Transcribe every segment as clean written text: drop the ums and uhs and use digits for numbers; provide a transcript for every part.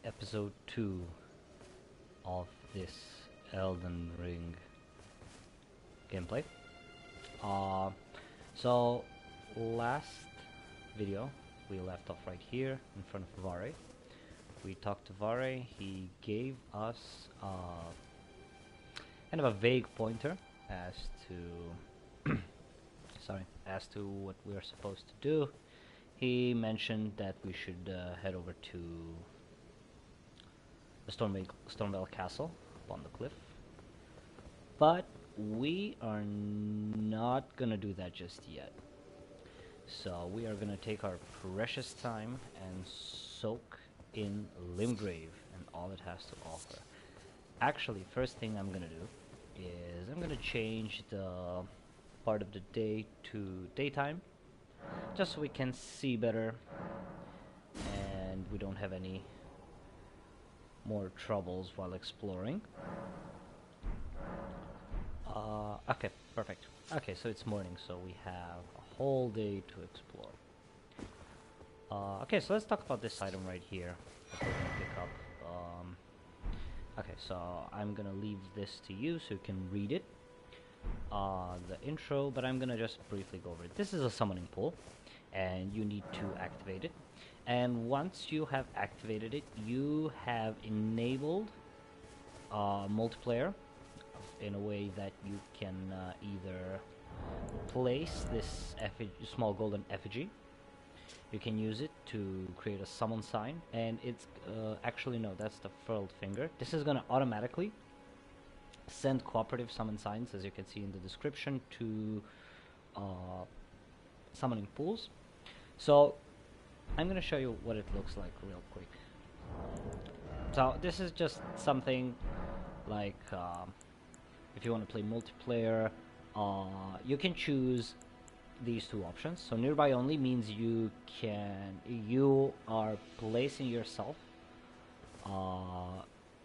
episode 2 of this Elden Ring gameplay. Uh, so last video we left off right here in front of Vare. We talked to Vare. He gave us kind of a vague pointer as to as to what we are supposed to do. He mentioned that we should head over to the Stormvale Castle up on the cliff. But we are not gonna do that just yet. So we are gonna take our precious time and soak in Limgrave and all it has to offer. Actually, first thing I'm gonna do is I'm gonna change the part of the day to daytime, just so we can see better and we don't have any more troubles while exploring. Okay, perfect. Okay, so it's morning, so we have a whole day to explore. Okay, so let's talk about this item right here that we're gonna pick up. Okay, so I'm gonna leave this to you so you can read it, the intro, but I'm gonna just briefly go over it. This is a summoning pool, and you need to activate it. And once you have activated it, you have enabled multiplayer in a way that you can either place this small golden effigy. You can use it to create a summon sign, and it's actually no, that's the furled finger. This is gonna automatically send cooperative summon signs, as you can see in the description, to summoning pools. So I'm gonna show you what it looks like real quick. So this is just something like if you want to play multiplayer, you can choose these two options. So nearby only means you are placing yourself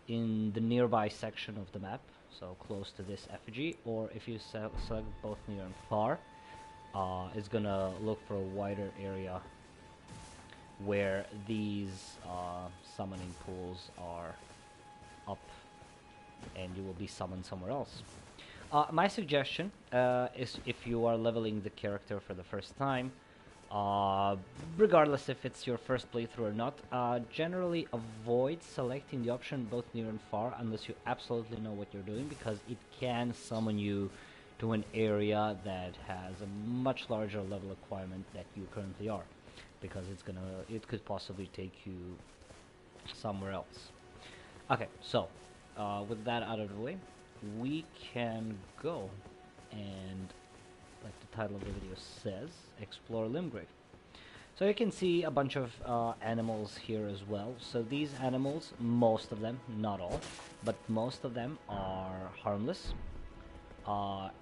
in the nearby section of the map, so close to this effigy, or if you select both near and far, it's gonna look for a wider area where these summoning pools are up and you will be summoned somewhere else. My suggestion is, if you are leveling the character for the first time, regardless if it's your first playthrough or not, generally avoid selecting the option both near and far unless you absolutely know what you're doing, because it can summon you to an area that has a much larger level requirement that you currently are, because it could possibly take you somewhere else. Okay, so with that out of the way, we can go and, like the title of the video says, explore Limgrave. So you can see a bunch of animals here as well. So these animals, most of them, not all, but most of them are harmless,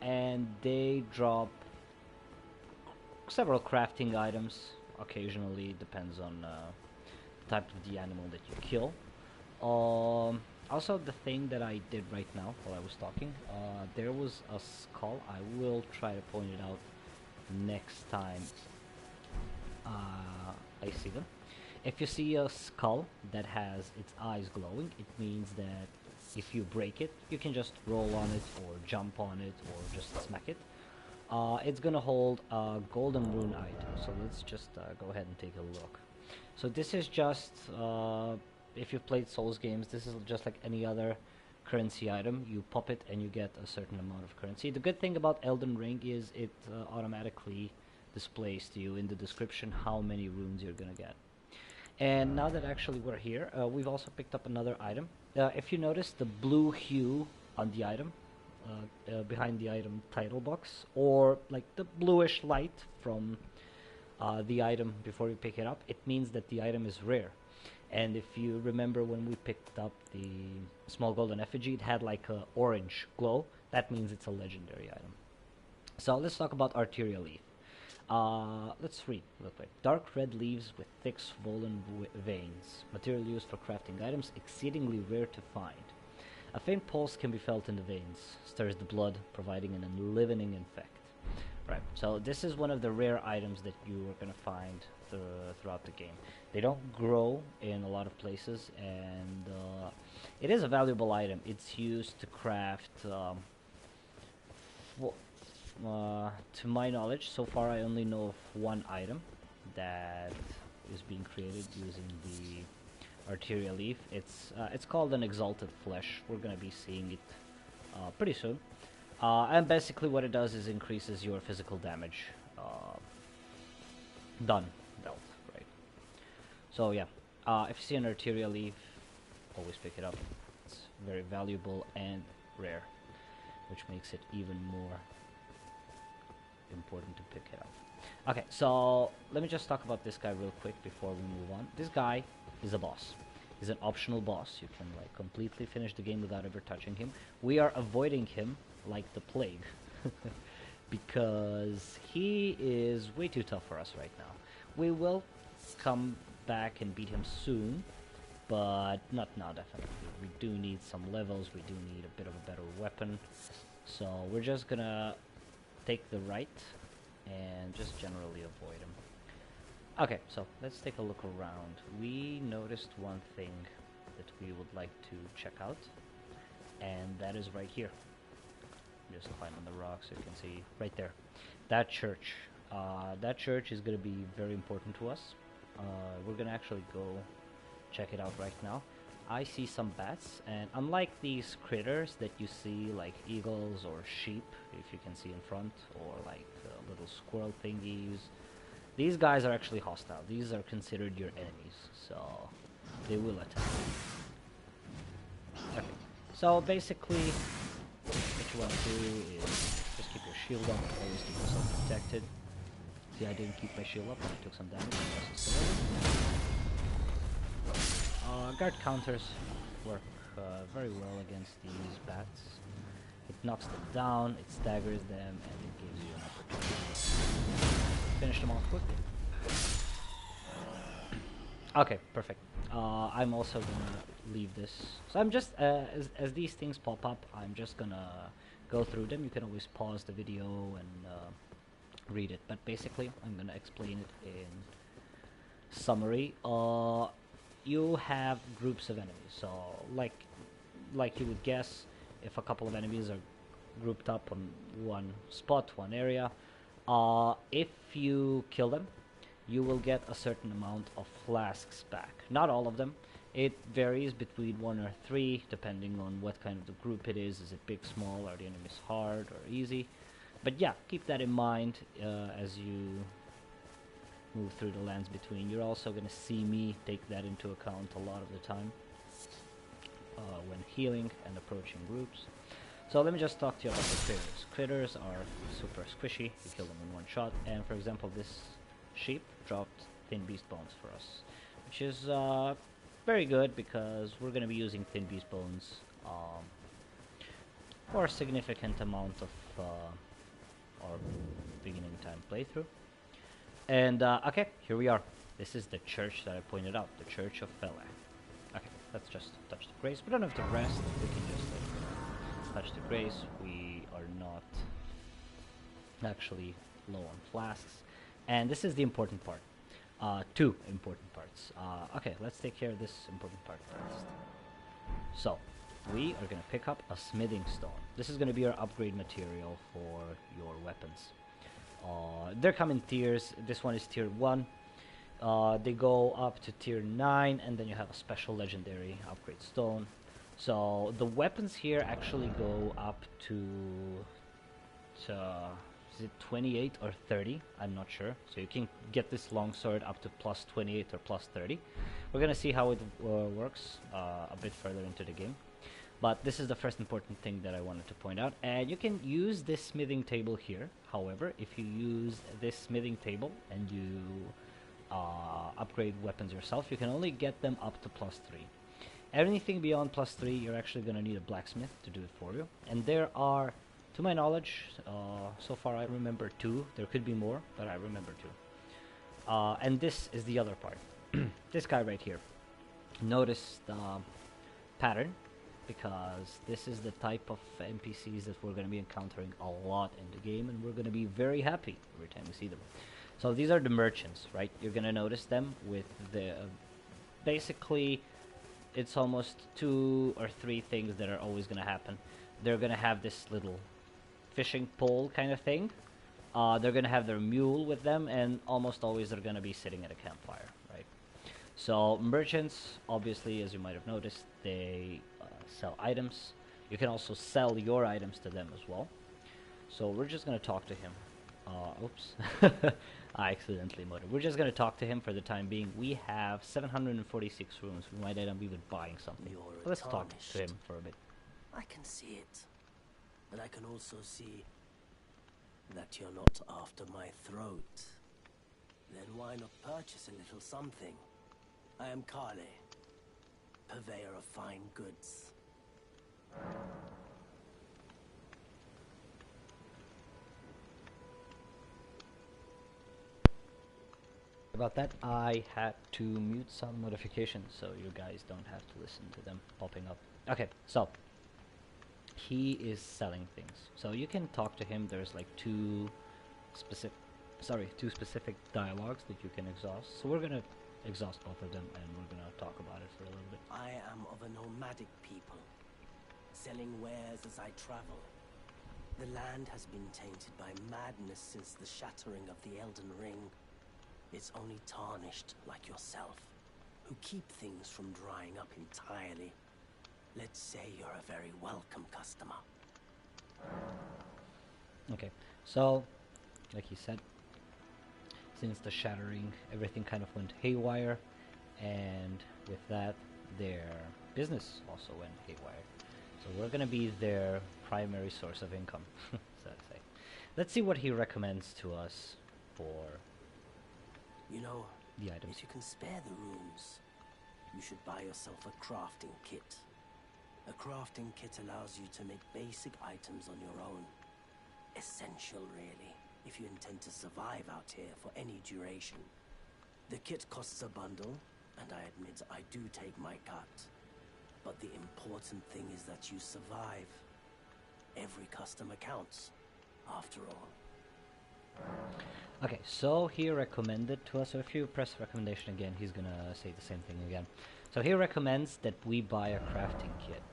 and they drop several crafting items. Occasionally, it depends on the type of the animal that you kill. Also, the thing that I did right now while I was talking, there was a skull. I will try to point it out next time I see them. If you see a skull that has its eyes glowing, it means that if you break it, you can just roll on it or jump on it or just smack it. It's gonna hold a golden rune item, so let's just go ahead and take a look. So this is just if you've played Souls games, this is just like any other currency item. You pop it and you get a certain amount of currency. The good thing about Elden Ring is it automatically displays to you in the description how many runes you're gonna get. And now that actually we're here, we've also picked up another item. If you notice the blue hue on the item, behind the item title box, or like the bluish light from the item before you pick it up, it means that the item is rare. And if you remember when we picked up the small golden effigy, it had like a orange glow. That means it's a legendary item. So let's talk about arterial leaf. Let's read real quick. Dark red leaves with thick swollen veins. Material used for crafting items, exceedingly rare to find. A faint pulse can be felt in the veins. Stirs the blood, providing an enlivening effect. Right, so this is one of the rare items that you are going to find throughout the game. They don't grow in a lot of places, and it is a valuable item. It's used to craft. Well, to my knowledge, so far I only know of one item that is being created using the arterial leaf. It's called an exalted flesh. We're gonna be seeing it pretty soon. And basically what it does is increases your physical damage. Done dealt, right? So yeah, if you see an arterial leaf, always pick it up. It's very valuable and rare, which makes it even more important to pick it up. Okay, so let me just talk about this guy real quick before we move on. This guy is a boss. He's an optional boss. You can like completely finish the game without ever touching him. We are avoiding him like the plague because he is way too tough for us right now. We will come back and beat him soon, but not now definitely. We do need some levels. We do need a bit of a better weapon. So we're just gonna take the right and just generally avoid him. Okay, so let's take a look around. We noticed one thing that we would like to check out, and that is right here. Just climb on the rock so you can see right there. That church. That church is going to be very important to us. We're going to actually go check it out right now. I see some bats, and unlike these critters that you see like eagles or sheep, if you can see in front, or like little squirrel thingies, these guys are actually hostile. These are considered your enemies, so they will attack you. Okay, so basically what you want to do is just keep your shield up, always keep yourself protected. See, I didn't keep my shield up, I took some damage unnecessarily. Guard counters work very well against these bats. It knocks them down, it staggers them, and it gives you an opportunity to finish them off quickly. Okay, perfect. I'm also gonna leave this. So I'm just, as these things pop up, I'm just gonna go through them. You can always pause the video and read it, but basically I'm gonna explain it in summary. You have groups of enemies, so like you would guess, if a couple of enemies are grouped up on one spot, one area, if you kill them, you will get a certain amount of flasks back. Not all of them. It varies between 1 or 3, depending on what kind of the group it is. Is it big, small, are the enemies hard or easy? But yeah, keep that in mind as you move through the lands between. You're also going to see me take that into account a lot of the time when healing and approaching groups. So let me just talk to you about the critters. Critters are super squishy. You kill them in one shot. And for example, this sheep dropped thin beast bones for us, which is very good because we're going to be using thin beast bones for a significant amount of our beginning time playthrough. And okay, here we are. This is the church that I pointed out, the Church of Fele. Okay, let's just touch the grace. We don't have to rest. We can just touch the grace. We are not actually low on flasks. And this is the important part. Two important parts. Okay, let's take care of this important part first. So, we are going to pick up a smithing stone. This is going to be our upgrade material for your weapons. They come in tiers. This one is tier 1. They go up to tier 9, and then you have a special legendary upgrade stone. So the weapons here actually go up to is it 28 or 30? I'm not sure. So you can get this longsword up to plus 28 or plus 30. We're gonna see how it works a bit further into the game. But this is the first important thing that I wanted to point out. And you can use this smithing table here. However, if you use this smithing table and you upgrade weapons yourself, you can only get them up to plus 3. Anything beyond plus 3, you're actually going to need a blacksmith to do it for you. And there are, to my knowledge, so far I remember 2. There could be more, but I remember 2. And this is the other part. This guy right here. Notice the pattern, because this is the type of NPCs that we're going to be encountering a lot in the game, and we're going to be very happy every time we see them. So these are the merchants, right? You're gonna notice them with the basically it's almost 2 or 3 things that are always gonna happen. They're gonna have this little fishing pole kind of thing. They're gonna have their mule with them, and almost always they're gonna be sitting at a campfire, right? So merchants, obviously, as you might have noticed, they sell items. You can also sell your items to them as well. So we're just gonna talk to him. Oops. I accidentally modded. We're just gonna talk to him for the time being. We have 746 runes. We might end up even buying something. Let's talk to him for a bit. I can see it. But I can also see that you're not after my throat. Then why not purchase a little something? I am Kale, purveyor of fine goods. About that, I had to mute some notifications so you guys don't have to listen to them popping up. Okay, so he is selling things. So you can talk to him. There's like two specific dialogues that you can exhaust. So we're gonna exhaust both of them and we're gonna talk about it for a little bit. I am of a nomadic people, selling wares as I travel. The land has been tainted by madness since the shattering of the Elden Ring. It's only tarnished like yourself, who keep things from drying up entirely. Let's say you're a very welcome customer. Okay, so, like he said, since the shattering, everything kind of went haywire, and with that, their business also went haywire. So we're gonna be their primary source of income, so to say. Let's see what he recommends to us for You know, the items. if you can spare the runes, you should buy yourself a crafting kit. A crafting kit allows you to make basic items on your own. Essential, really, if you intend to survive out here for any duration. The kit costs a bundle, and I admit I do take my cut. But the important thing is that you survive. Every customer counts, after all. Okay, so he recommended to us, so if you press recommendation again, he's gonna say the same thing again. So he recommends that we buy a crafting kit,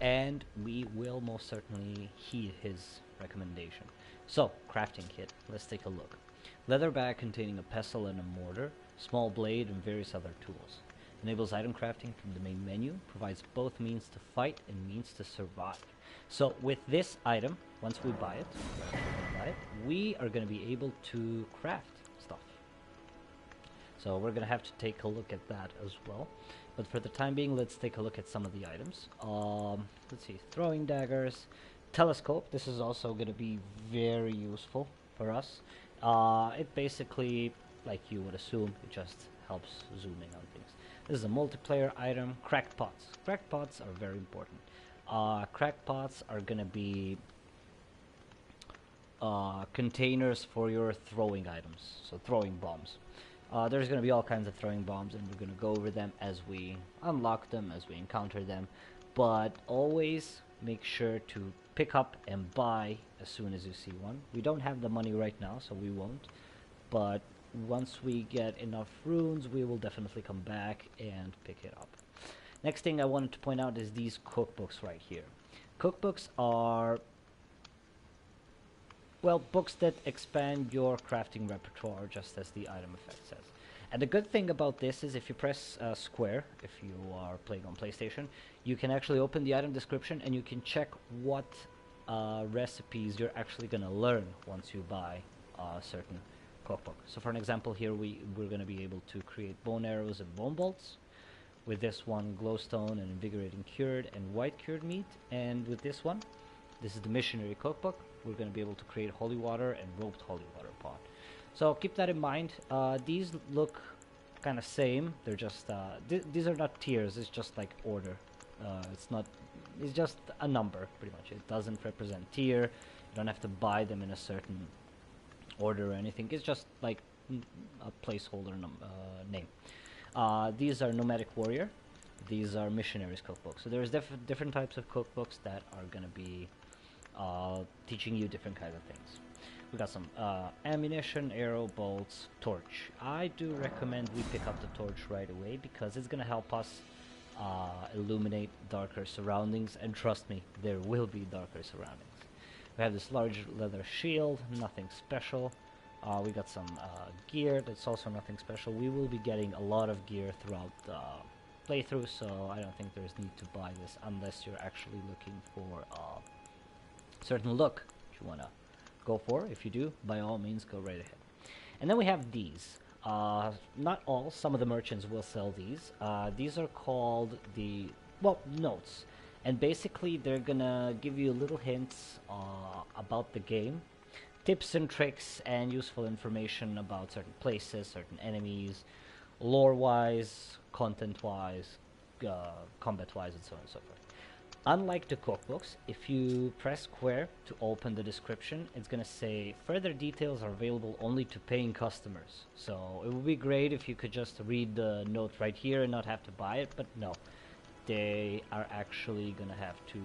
and we will most certainly heed his recommendation. So, crafting kit, let's take a look. Leather bag containing a pestle and a mortar, small blade, and various other tools. Enables item crafting from the main menu, provides both means to fight and means to survive. So with this item, once we buy it, we are going to be able to craft stuff. So we're going to have to take a look at that as well. But for the time being, let's take a look at some of the items. Let's see, throwing daggers, telescope. This is also going to be very useful for us. It basically, like you would assume, it just helps zooming on things. This is a multiplayer item. Cracked pots. Cracked pots are very important. Cracked pots are going to be containers for your throwing items, so throwing bombs. There's going to be all kinds of throwing bombs, and we're going to go over them as we unlock them, as we encounter them. But always make sure to pick up and buy as soon as you see one. We don't have the money right now, so we won't. But once we get enough runes, we will definitely come back and pick it up. Next thing I wanted to point out is these cookbooks right here. Cookbooks are, well, books that expand your crafting repertoire, just as the item effect says. And the good thing about this is if you press square, if you are playing on PlayStation, you can actually open the item description and you can check what recipes you're actually going to learn once you buy a certain cookbook. So for an example here, we're going to be able to create bone arrows and bone bolts. With this one, glowstone and invigorating cured and white cured meat. And with this one, this is the missionary cookbook, we're going to be able to create holy water and roped holy water pot. So keep that in mind. These look kind of same. They're just these are not tiers. It's just like order. It's just a number pretty much. It doesn't represent tier. You don't have to buy them in a certain order or anything. It's just like a placeholder name. These are nomadic warrior. These are missionaries cookbooks. So there's different types of cookbooks that are going to be teaching you different kinds of things. We got some ammunition, arrow, bolts, torch. I do recommend we pick up the torch right away because it's gonna help us illuminate darker surroundings, and trust me, there will be darker surroundings. We have this large leather shield, nothing special. We got some gear, that's also nothing special. We will be getting a lot of gear throughout the playthrough, so I don't think there's need to buy this unless you're actually looking for a certain look that you wanna go for. If you do, by all means, go right ahead. And then we have these. Not all, some of the merchants will sell these. These are called the, well, notes. And basically, they're gonna give you little hints about the game, tips and tricks, and useful information about certain places, certain enemies, lore-wise, content-wise, combat-wise, and so on and so forth. Unlike the cookbooks, if you press square to open the description, it's gonna say further details are available only to paying customers. So it would be great if you could just read the note right here and not have to buy it, but no. They are actually gonna have to,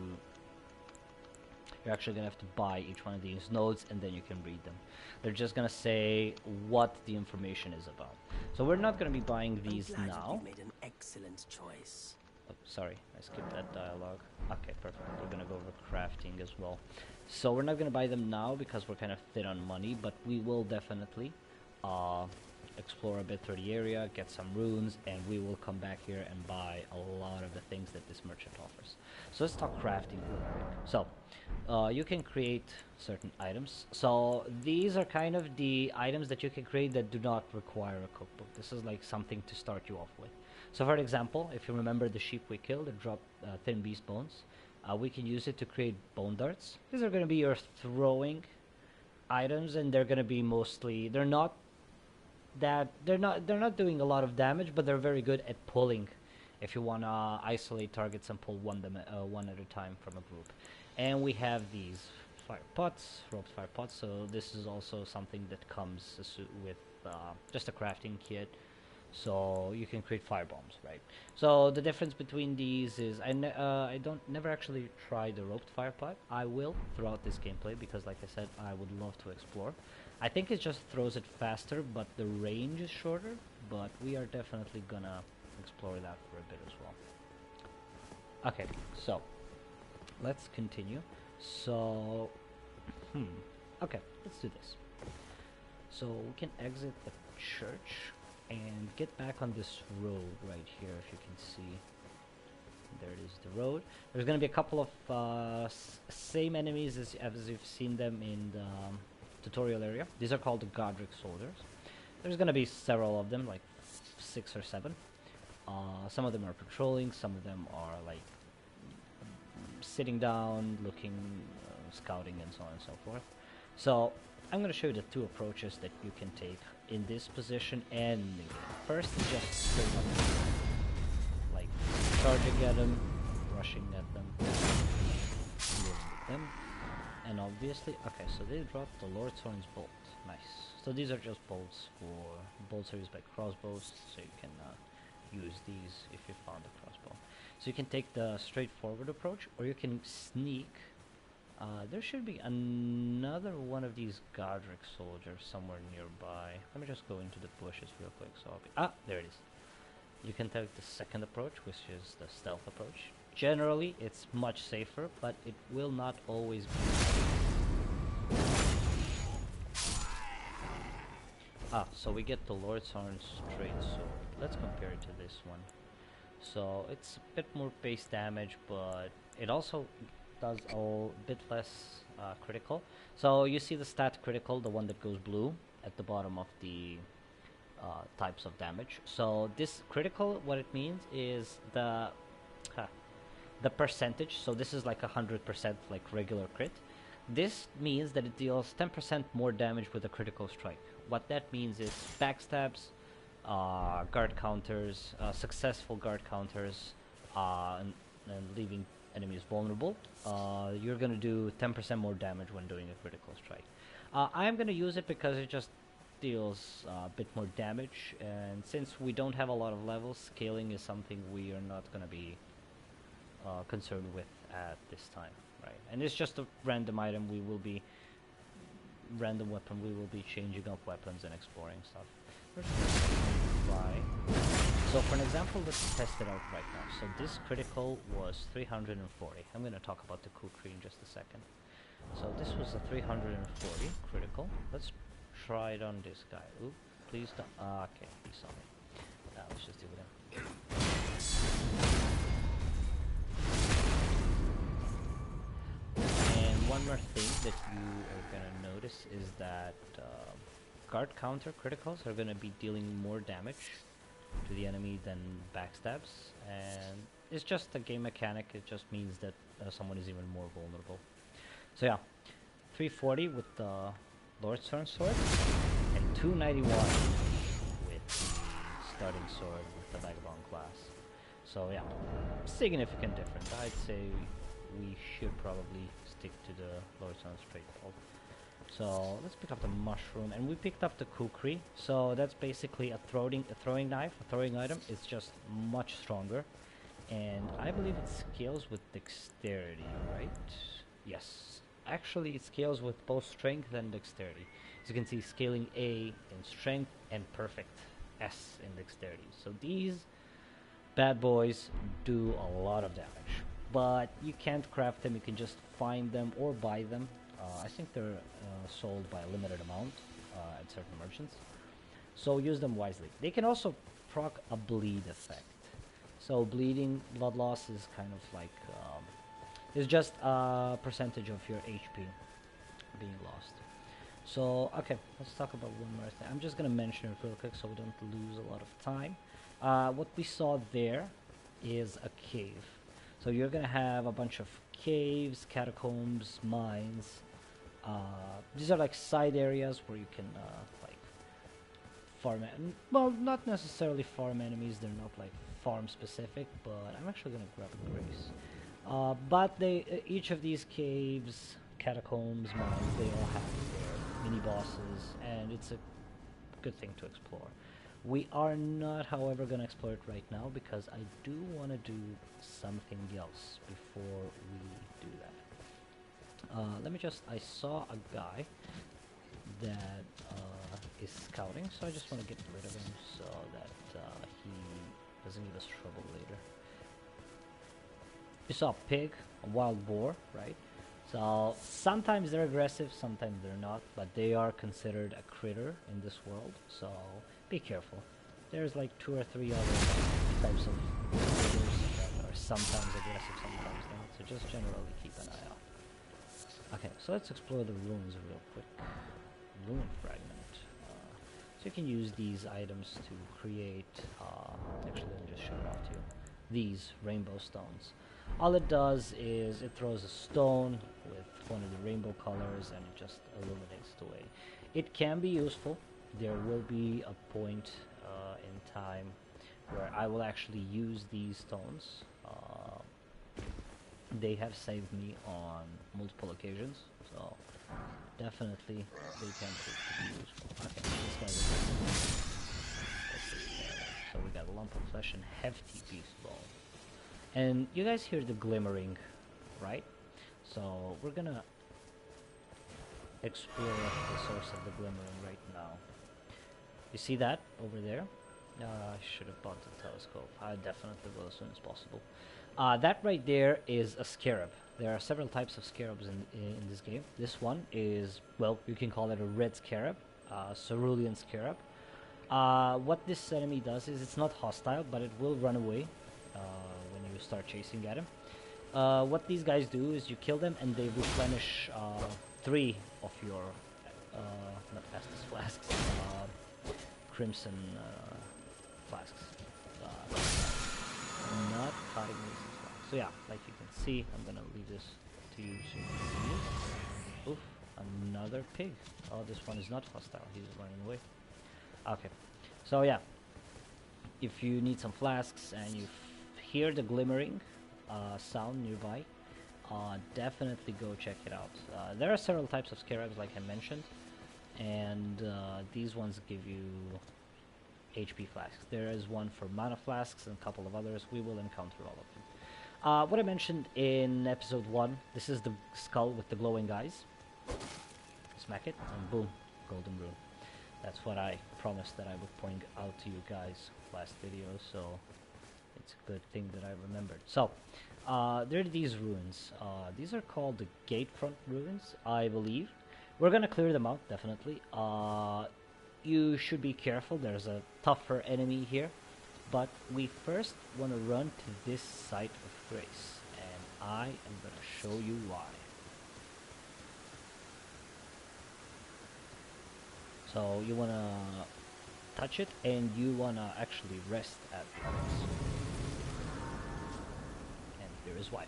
you're actually gonna have to buy each one of these notes and then you can read them. They're just gonna say what the information is about. So we're not gonna be buying these now. You made an excellent choice. Oh, sorry, I skipped that dialogue. Okay, perfect. We're gonna go over crafting as well. So we're not gonna buy them now because we're kind of thin on money, but we will definitely explore a bit through the area, get some runes, and we will come back here and buy a lot of the things that this merchant offers. So let's talk crafting real quick. So you can create certain items. So these are kind of the items that you can create that do not require a cookbook. This is like something to start you off with. So for example, if you remember the sheep we killed, it dropped thin beast bones. We can use it to create bone darts. These are going to be your throwing items, and they're going to be mostly, they're not doing a lot of damage, but they're very good at pulling if you want to isolate targets and pull one at a time from a group. And we have these fire pots, roped fire pots, so this is also something that comes with just a crafting kit, so you can create fire bombs, right? So the difference between these is I never actually tried the roped fire pot. I will throughout this gameplay because, like I said, I would love to explore. I think it just throws it faster, but the range is shorter, but we are definitely gonna explore that for a bit as well. Okay, so let's continue. So okay, let's do this. So we can exit the church and get back on this road right here. If you can see, there it is, the road. There's gonna be a couple of same enemies as you've seen them in the tutorial area. These are called the Godric soldiers. There's gonna be several of them, like 6 or 7. Some of them are patrolling, some of them are like sitting down, looking, scouting, and so on and so forth. So I'm gonna show you the 2 approaches that you can take in this position and in the game. First is just straight up, like charging at them, rushing at them, dealing with them. And obviously, okay, so they dropped the Lord's Horn's bolt. Nice. So these are just bolts for bolts are used by crossbows, so you can use these if you found a crossbow. So you can take the straightforward approach, or you can sneak. There should be another one of these Godric soldiers somewhere nearby. Let me just go into the bushes real quick. So there it is. You can take the second approach, which is the stealth approach. Generally, it's much safer, but it will not always be. So we get the Lord's Horn's straight sword. Let's compare it to this one. So it's a bit more base damage, but it also does a bit less critical. So you see the stat critical, the one that goes blue at the bottom of the types of damage. So this critical, what it means is the percentage. So this is like 100% like regular crit. This means that it deals 10% more damage with a critical strike. What that means is backstabs, guard counters, successful guard counters, and leaving enemies vulnerable. You're gonna do 10% more damage when doing a critical strike. I'm gonna use it because it just deals a bit more damage, and since we don't have a lot of levels, scaling is something we are not gonna be concerned with at this time, right? And it's just a random item. We will be random weapon, we will be changing up weapons and exploring stuff. We're just gonna try. So for an example, let's test it out right now. So this critical was 340. I'm going to talk about the kukri in just a second. So this was a 340 critical. Let's try it on this guy. Oop, please don't. Okay, he saw me. Let's just deal with him. And one more thing that you are going to notice is that guard counter criticals are going to be dealing more damage to the enemy than backstabs, and it's just a game mechanic. It just means that someone is even more vulnerable. So yeah, 340 with the Lordstone sword, and 291 with the starting sword with the Vagabond class. So yeah, significant difference. I'd say we should probably stick to the Lordstone straight bolt. So let's pick up the mushroom, and we picked up the kukri. So that's basically a throwing knife, a throwing item. It's just much stronger, and I believe it scales with dexterity, right? Yes, actually it scales with both strength and dexterity. As you can see, scaling A in strength and perfect S in dexterity. So these bad boys do a lot of damage, but you can't craft them. You can just find them or buy them. I think they're sold by a limited amount at certain merchants. So use them wisely. They can also proc a bleed effect. So bleeding, blood loss is kind of like it's just a percentage of your HP being lost. So okay, let's talk about one more thing. I'm just gonna mention it real quick so we don't lose a lot of time. What we saw there is a cave. So you're gonna have a bunch of caves, catacombs, mines. These are like side areas where you can like farm well, not necessarily farm enemies. They're not like farm specific, but I'm actually gonna grab a grace. But they each of these caves, catacombs, mines, they all have their mini bosses, and it's a good thing to explore. We are not, however, gonna explore it right now because I do want to do something else before we do that. Let me just, I saw a guy that is scouting, so I just want to get rid of him so that he doesn't give us trouble later. You saw a pig, a wild boar, right? So sometimes they're aggressive, sometimes they're not, but they are considered a critter in this world, so be careful. There's like 2 or 3 other types of critters that are sometimes aggressive, sometimes not, so just generally keep an eye out. Okay, so let's explore the ruins real quick. Ruin fragment. So you can use these items to create, actually let me just show it off to you. These rainbow stones. All it does is it throws a stone with one of the rainbow colors and it just illuminates the way. It can be useful. There will be a point in time where I will actually use these stones. They have saved me on multiple occasions, so definitely they can prove to be useful. Okay, this guy's a so we got a lump of flesh and hefty beast bone. And you guys hear the glimmering, right? So we're gonna explore the source of the glimmering right now. You see that over there? I should have bought the telescope. I definitely will as soon as possible. That right there is a scarab. There are several types of scarabs in this game. This one is, well, you can call it a red scarab, cerulean scarab. What this enemy does is it's not hostile, but it will run away when you start chasing at him. What these guys do is you kill them and they replenish 3 of your, not Estus flasks, crimson flasks. Not cutting these flasks. So yeah, like you can see, I'm gonna leave this to you so you can see. Oof, another pig. Oh, this one is not hostile, he's running away. Okay, so yeah, if you need some flasks and you hear the glimmering sound nearby, definitely go check it out. There are several types of scarabs like I mentioned, and these ones give you HP flasks. There is one for mana flasks and a couple of others. We will encounter all of them. What I mentioned in episode 1, this is the skull with the glowing eyes. Let's smack it, and boom, golden rune. That's what I promised that I would point out to you guys last video, so it's a good thing that I remembered. So, there are these ruins. These are called the Gatefront ruins, I believe. We're gonna clear them out, definitely. You should be careful, there's a tougher enemy here. But we first want to run to this site of grace, and I am gonna show you why. So you wanna touch it, and you wanna actually rest at the grace. And here is why.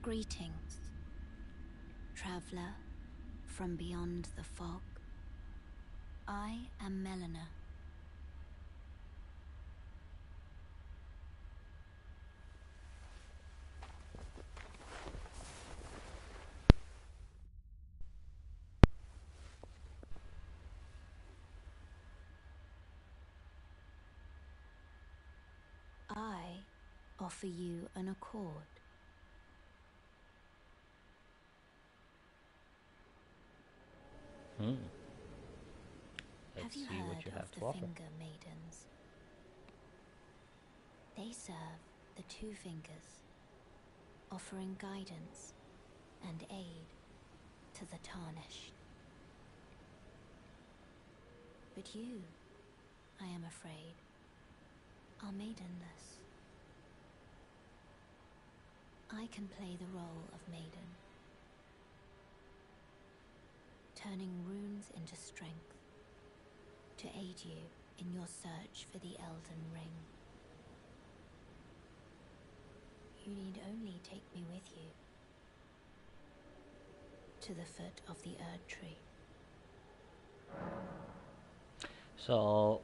Greetings, traveler from beyond the fog. I am Melina. I offer you an accord. Let's Have you see what heard you have of to the offer. Finger Maidens? They serve the Two Fingers, offering guidance and aid to the Tarnished. But you, I am afraid, are maidenless. I can play the role of maiden, turning runes into strength to aid you in your search for the Elden Ring. You need only take me with you to the foot of the Erd Tree. So,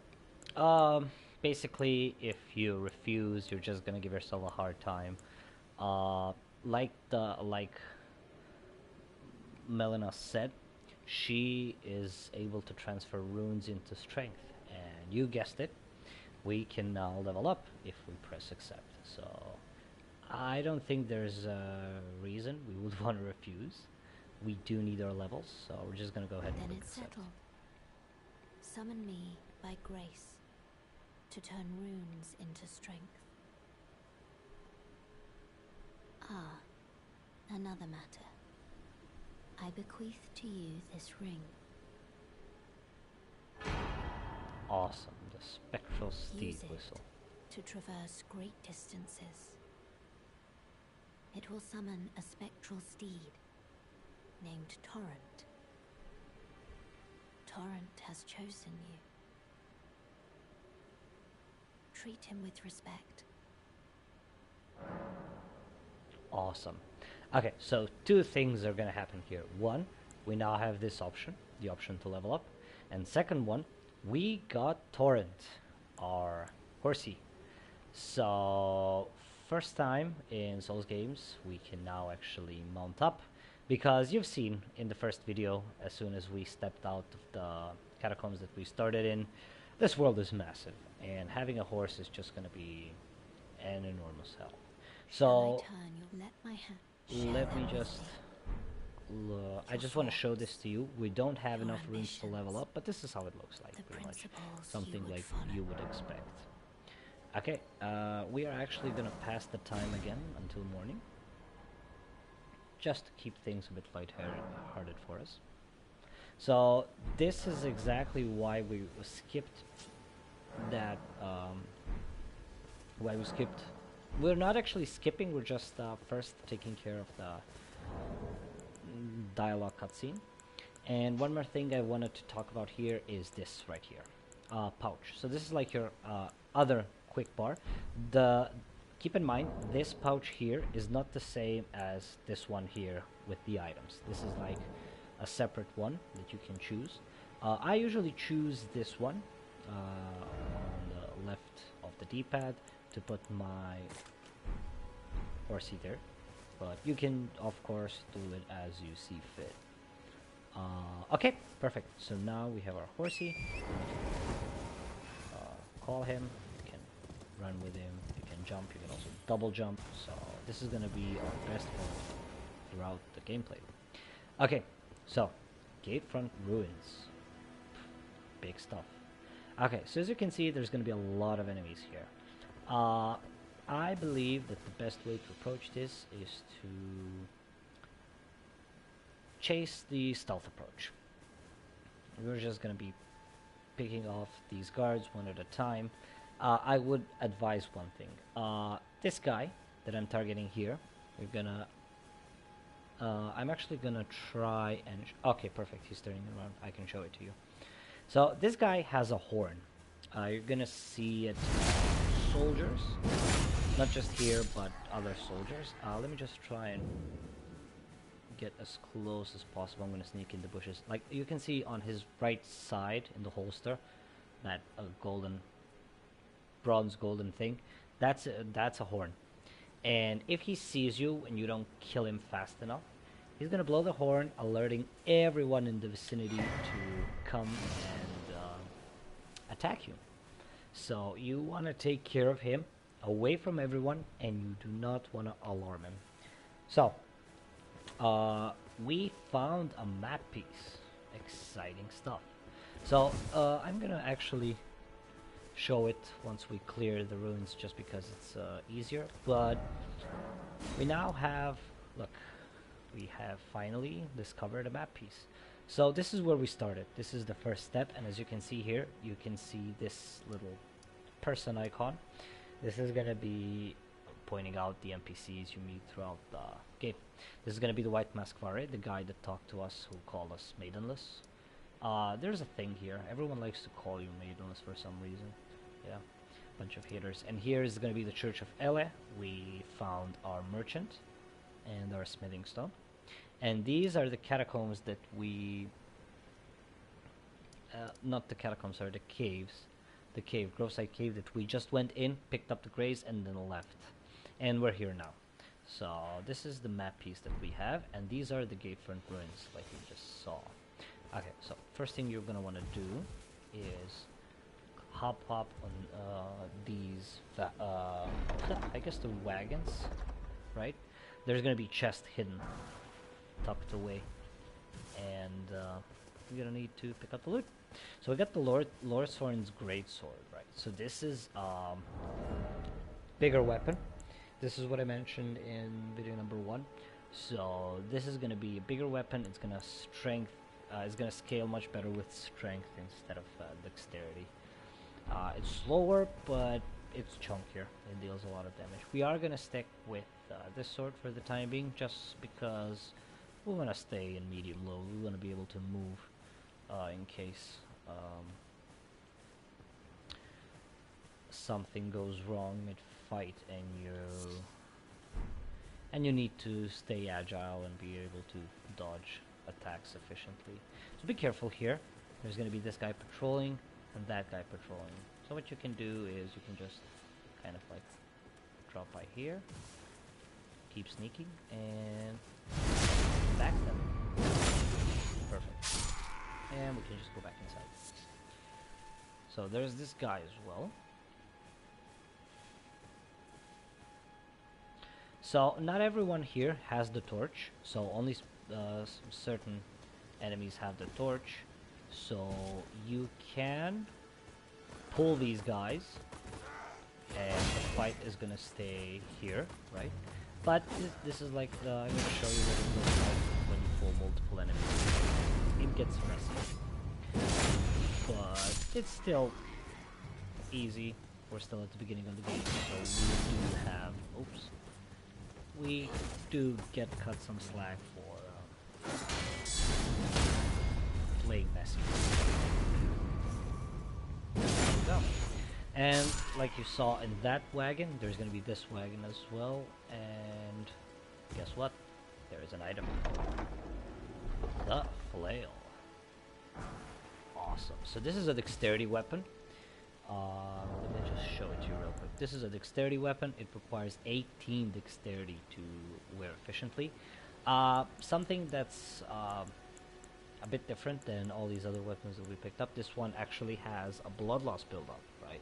basically, if you refuse, you're just gonna give yourself a hard time. Like Melina said, she is able to transfer runes into strength, and you guessed it, we can now level up if we press accept. So, I don't think there's a reason we would want to refuse. We do need our levels, so we're just gonna go ahead and Then click it's accept. settled. Summon me by grace to turn runes into strength. Ah, another matter. I bequeath to you this ring. Awesome, the spectral steed Use it whistle. to traverse great distances. It will summon a spectral steed named Torrent. Torrent has chosen you. Treat him with respect. Awesome. Okay, so two things are gonna happen here. One, we now have this option, the option to level up. And second one, we got Torrent, our horsey. So, first time in Souls games, we can now actually mount up. Because you've seen in the first video, as soon as we stepped out of the catacombs that we started in, this world is massive. And having a horse is just gonna be an enormous help. So, let me just I just want to show this to you. We don't have enough runes to level up, but this is how it looks like, pretty much. Something like you would expect. Okay, we are actually gonna pass the time again until morning, just to keep things a bit lighthearted for us. So this is exactly why we skipped that. Why we skipped. We're not actually skipping. We're just first taking care of the dialogue cutscene. And one more thing I wanted to talk about here is this right here, pouch. So this is like your other quick bar. Keep in mind, this pouch here is not the same as this one here with the items. This is like a separate one that you can choose. I usually choose this one on the left of the D-pad to put my horsey there, but you can of course do it as you see fit. Okay, perfect. So now we have our horsey, and you can call him, you can run with him, you can jump, you can also double jump, so this is gonna be our best move throughout the gameplay. Okay, so Gatefront Ruins. Big stuff. Okay, so as you can see, there's going to be a lot of enemies here. I believe that the best way to approach this is to chase the stealth approach. We're just going to be picking off these guards one at a time. I would advise one thing. This guy that I'm targeting here, we're gonna I'm actually gonna try and okay, perfect, he's turning around. I can show it to you. So this guy has a horn. You're gonna see it soldiers, not just here but other soldiers. Let me just try and get as close as possible. I'm gonna sneak in the bushes. Like you can see on his right side in the holster, that bronze golden thing. That's a horn. And if he sees you and you don't kill him fast enough, he's gonna blow the horn, alerting everyone in the vicinity to come and attack you. So you want to take care of him away from everyone, and you do not want to alarm him. So we found a map piece. Exciting stuff. So I'm gonna actually show it once we clear the ruins, just because it's easier. But we now have, look, we have finally discovered a map piece. So this is where we started. This is the first step, and as you can see here, you can see this little person icon. This is gonna be pointing out the NPCs you meet throughout the game. This is gonna be the White Mask Vare, the guy that talked to us, who called us maidenless. There's a thing here. Everyone likes to call you maidenless for some reason. Yeah, bunch of haters. And here is going to be the Church of Ele. We found our merchant and our smithing stone. And these are the catacombs that we... not the catacombs, sorry, the caves. The cave, Groveside Cave, that we just went in, picked up the grays, and then left. And we're here now. So this is the map piece that we have, and these are the Gatefront Ruins, like you just saw. Okay, so first thing you're going to want to do is hop on these, I guess the wagons, right? There's going to be chests hidden, tucked away, and you're going to need to pick up the loot. So we got the Lord Sorin's Great Sword, right? So this is bigger weapon. This is what I mentioned in video number 1. So this is going to be a bigger weapon. It's going to it's going to scale much better with strength instead of dexterity. It's slower, but it's chunkier. It deals a lot of damage. We are going to stick with this sword for the time being, just because we want to stay in medium low. We want to be able to move in case something goes wrong mid-fight and you need to stay agile and be able to dodge attacks efficiently. So be careful here. There's going to be this guy patrolling and that guy patrolling. So what you can do is you can just kind of like drop by here, keep sneaking, and back them. Perfect. And we can just go back inside. So there's this guy as well. So not everyone here has the torch, so only certain enemies have the torch. So you can pull these guys, and the fight is gonna stay here, right? But this is like I'm gonna show you what it looks like when you pull multiple enemies. It gets messy, but it's still easy. We're still at the beginning of the game, so we do get cut some slack for playing messy. There we go. And like you saw in that wagon, there's going to be this wagon as well. And guess what? There is an item. The flail. awesome. So this is a dexterity weapon. Let me just show it to you real quick. This is a dexterity weapon. It requires 18 dexterity to wear efficiently. Something that's a bit different than all these other weapons that we picked up. This one actually has a blood loss buildup, right?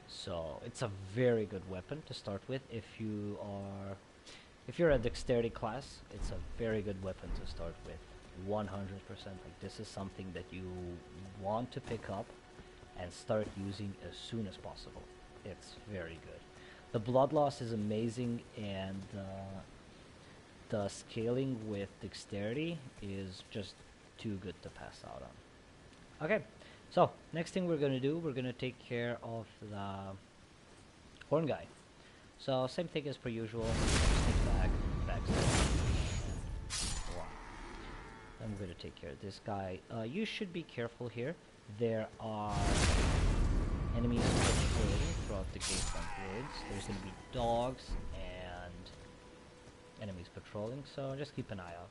So it's a very good weapon to start with. If you're a dexterity class, it's a very good weapon to start with. 100%. Like, this is something that you want to pick up and start using as soon as possible. It's very good. The blood loss is amazing, and the scaling with dexterity is just too good to pass out on. Okay, so next thing we're gonna do, we're gonna take care of the horn guy. So same thing as per usual. Sneak back, wow. I'm gonna take care of this guy. You should be careful here. There are enemies patrolling throughout the gatefront woods. There's gonna be dogs and enemies patrolling, so just keep an eye out.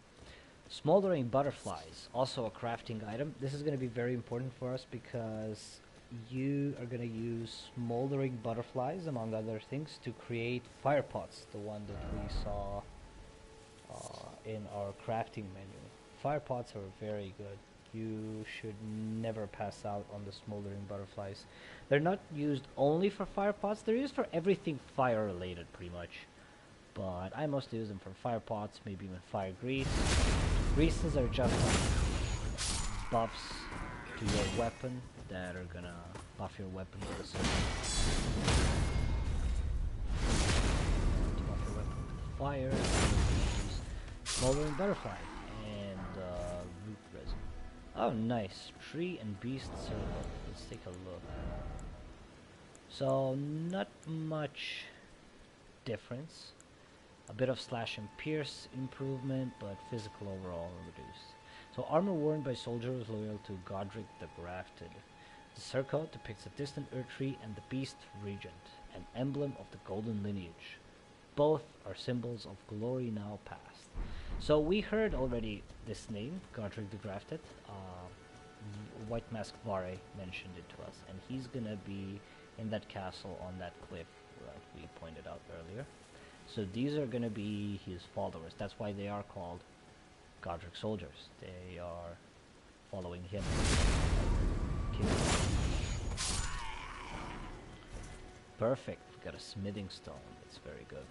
Smoldering butterflies, also a crafting item. This is going to be very important for us because you are going to use smoldering butterflies, among other things, to create fire pots, the one that we saw in our crafting menu. Fire pots are very good. You should never pass out on the smoldering butterflies. They're not used only for fire pots, they're used for everything fire related pretty much. But I mostly use them for fire pots, maybe even fire grease. Greases are just like buffs to your weapon that are gonna buff your weapon with a certain to buff your weapon with fire. Use smoldering butterfly and root resin. Oh, nice. Tree and beast circle. Let's take a look. So not much difference. A bit of slash and pierce improvement, but physical overall reduced. So armor worn by soldiers loyal to Godric the Grafted. The surcoat depicts a distant Earth Tree and the Beast Regent, an emblem of the Golden Lineage. Both are symbols of glory now past. So we heard already this name, Godric the Grafted. White Mask Vare mentioned it to us, and he's gonna be in that castle on that cliff that we pointed out earlier. So these are going to be his followers. That's why they are called Godric soldiers. They are following him. Perfect. We got a smithing stone. That's very good.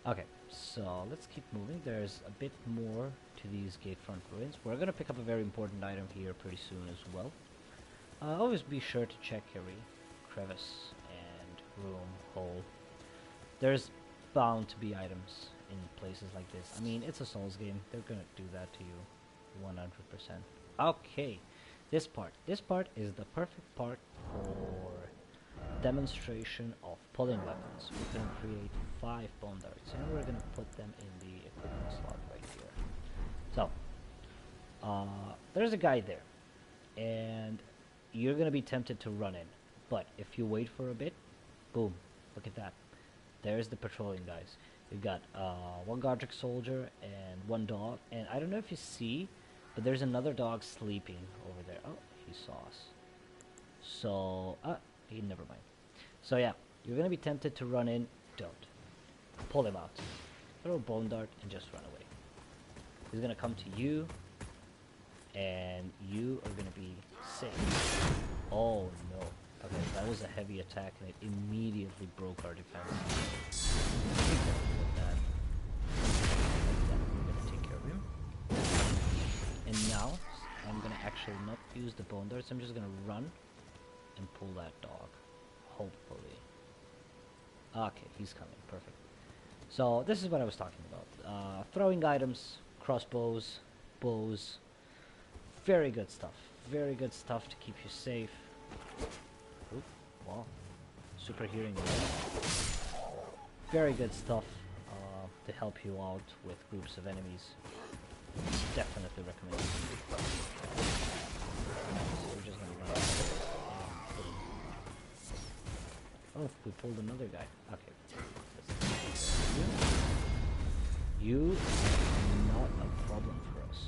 Okay, so let's keep moving. There's a bit more to these gatefront ruins. We're going to pick up a very important item here pretty soon as well. Always be sure to check every crevice and room, hole. There's bound to be items in places like this. I mean, it's a Souls game. They're gonna do that to you 100%. Okay, this part is the perfect part for demonstration of pulling weapons. We're gonna create 5 bone darts and we're gonna put them in the equipment slot right here. So there's a guy there and you're gonna be tempted to run in, but if you wait for a bit, boom, look at that. There's the patrolling guys. We've got one Godric soldier and one dog. And I don't know if you see, but there's another dog sleeping over there. Oh, he saw us. So, he never mind. So yeah, you're gonna be tempted to run in. Don't. Pull him out. Throw a bone dart and just run away. He's gonna come to you, and you are gonna be safe. Oh no. Okay, that was a heavy attack and it immediately broke our defense. We're gonna take care of him. And now, I'm gonna actually not use the bone darts, I'm just gonna run and pull that dog. Hopefully. Okay, he's coming, perfect. So, this is what I was talking about. Throwing items, crossbows, bows. Very good stuff. Very good stuff to keep you safe. Wow, super hearing. Very good stuff to help you out with groups of enemies. Definitely recommend it. So we're just gonna run out. Oh, we pulled another guy. Okay. You are not a problem for us.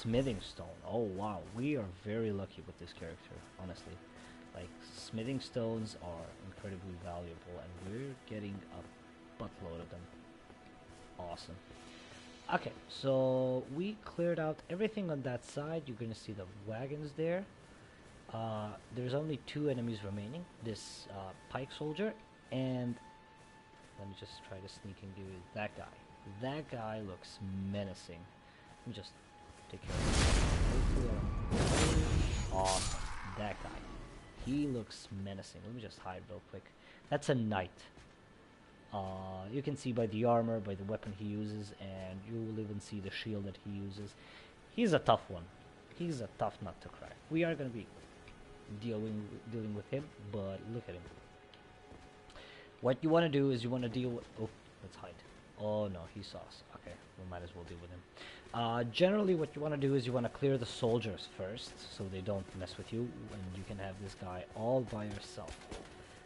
smithing stone. Oh wow, we are very lucky with this character, honestly. Like, smithing stones are incredibly valuable, and we're getting a buttload of them. Awesome. Okay, so we cleared out everything on that side. You're gonna see the wagons there. There's only 2 enemies remaining. This pike soldier, and let me just try to sneak and give you that guy. That guy looks menacing. Let me just take care of him. Awesome. That guy. He looks menacing. Let me just hide real quick. That's a knight. You can see by the armor, by the weapon he uses, and you will even see the shield that he uses. He's a tough one. He's a tough nut to crack. We are going to be dealing with him, but look at him. What you want to do is you want to deal with... Oh, let's hide. Oh no, he saw us. Okay, we might as well deal with him. Generally what you want to do is you want to clear the soldiers first, so they don't mess with you, and you can have this guy all by yourself.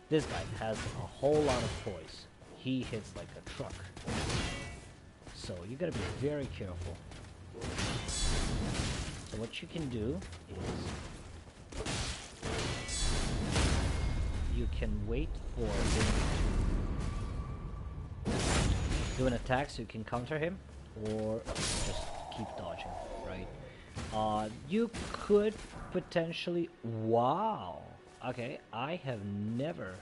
This guy has a whole lot of poise. He hits like a truck. So you gotta be very careful. So what you can do is you can wait for him to do an attack so you can counter him, or just keep dodging, right? You could potentially... Wow! Okay, I have never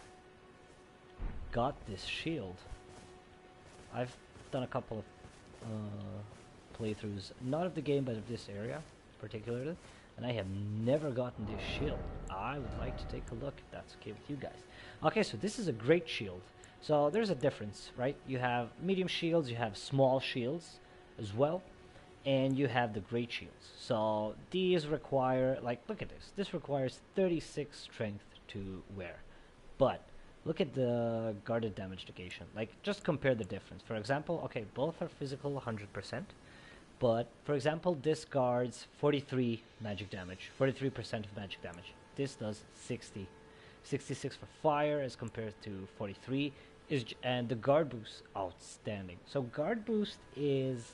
got this shield. I've done a couple of playthroughs, not of the game, but of this area particularly, and I have never gotten this shield. I would like to take a look if that's okay with you guys. Okay, so this is a great shield. So there's a difference, right? You have medium shields, you have small shields as well, and you have the great shields. So these require, like, look at this. This requires 36 strength to wear. But look at the guarded damage negation. Like, just compare the difference. For example, okay, both are physical 100%. But, for example, this guards 43 magic damage, 43% of magic damage. This does 60. 66 for fire as compared to 43. And the guard boost, outstanding. So guard boost is...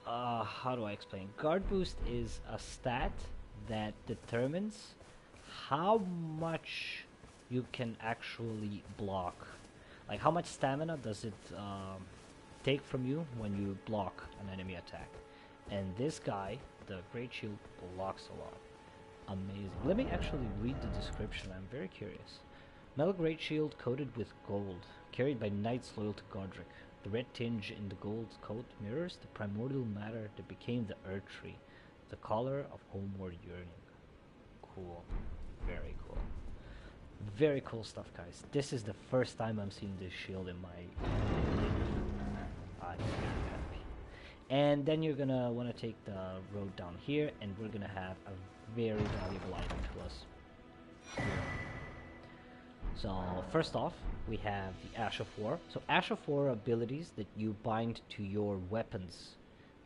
how do I explain? Guard boost is a stat that determines how much you can actually block. Like, how much stamina does it take from you when you block an enemy attack. And this guy, the Great Shield, blocks a lot. Amazing. Let me actually read the description. I'm very curious. Metal Great Shield coated with gold, carried by knights loyal to Godric. The red tinge in the gold coat mirrors the primordial matter that became the Earth Tree, the color of homeward yearning. Cool. Very cool. Very cool stuff, guys. This is the first time I'm seeing this shield in my... I'm very happy. And then you're gonna want to take the road down here, and we're gonna have a very valuable item to us here. So first off, we have the Ash of War. So Ash of War are abilities that you bind to your weapons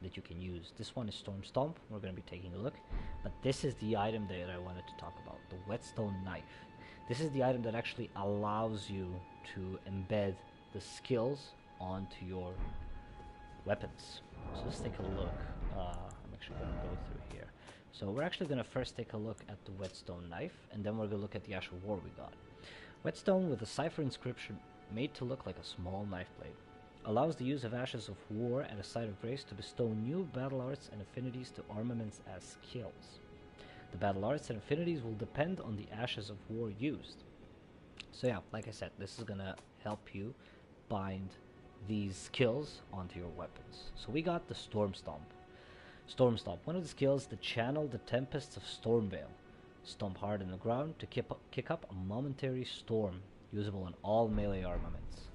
that you can use. This one is Storm Stomp. We're going to be taking a look. But this is the item that I wanted to talk about, the Whetstone Knife. This is the item that actually allows you to embed the skills onto your weapons. So let's take a look. I'm actually going to go through here. So we're actually going to first take a look at the Whetstone Knife, and then we're going to look at the Ash of War we got. Whetstone with a cipher inscription made to look like a small knife blade. Allows the use of Ashes of War at a site of grace to bestow new battle arts and affinities to armaments as skills. The battle arts and affinities will depend on the Ashes of War used. So yeah, like I said, this is gonna help you bind these skills onto your weapons. So we got the Storm Stomp. Storm Stomp, one of the skills that channel the tempests of Stormvale. Stomp hard in the ground to kick up a momentary storm, usable on all melee armaments.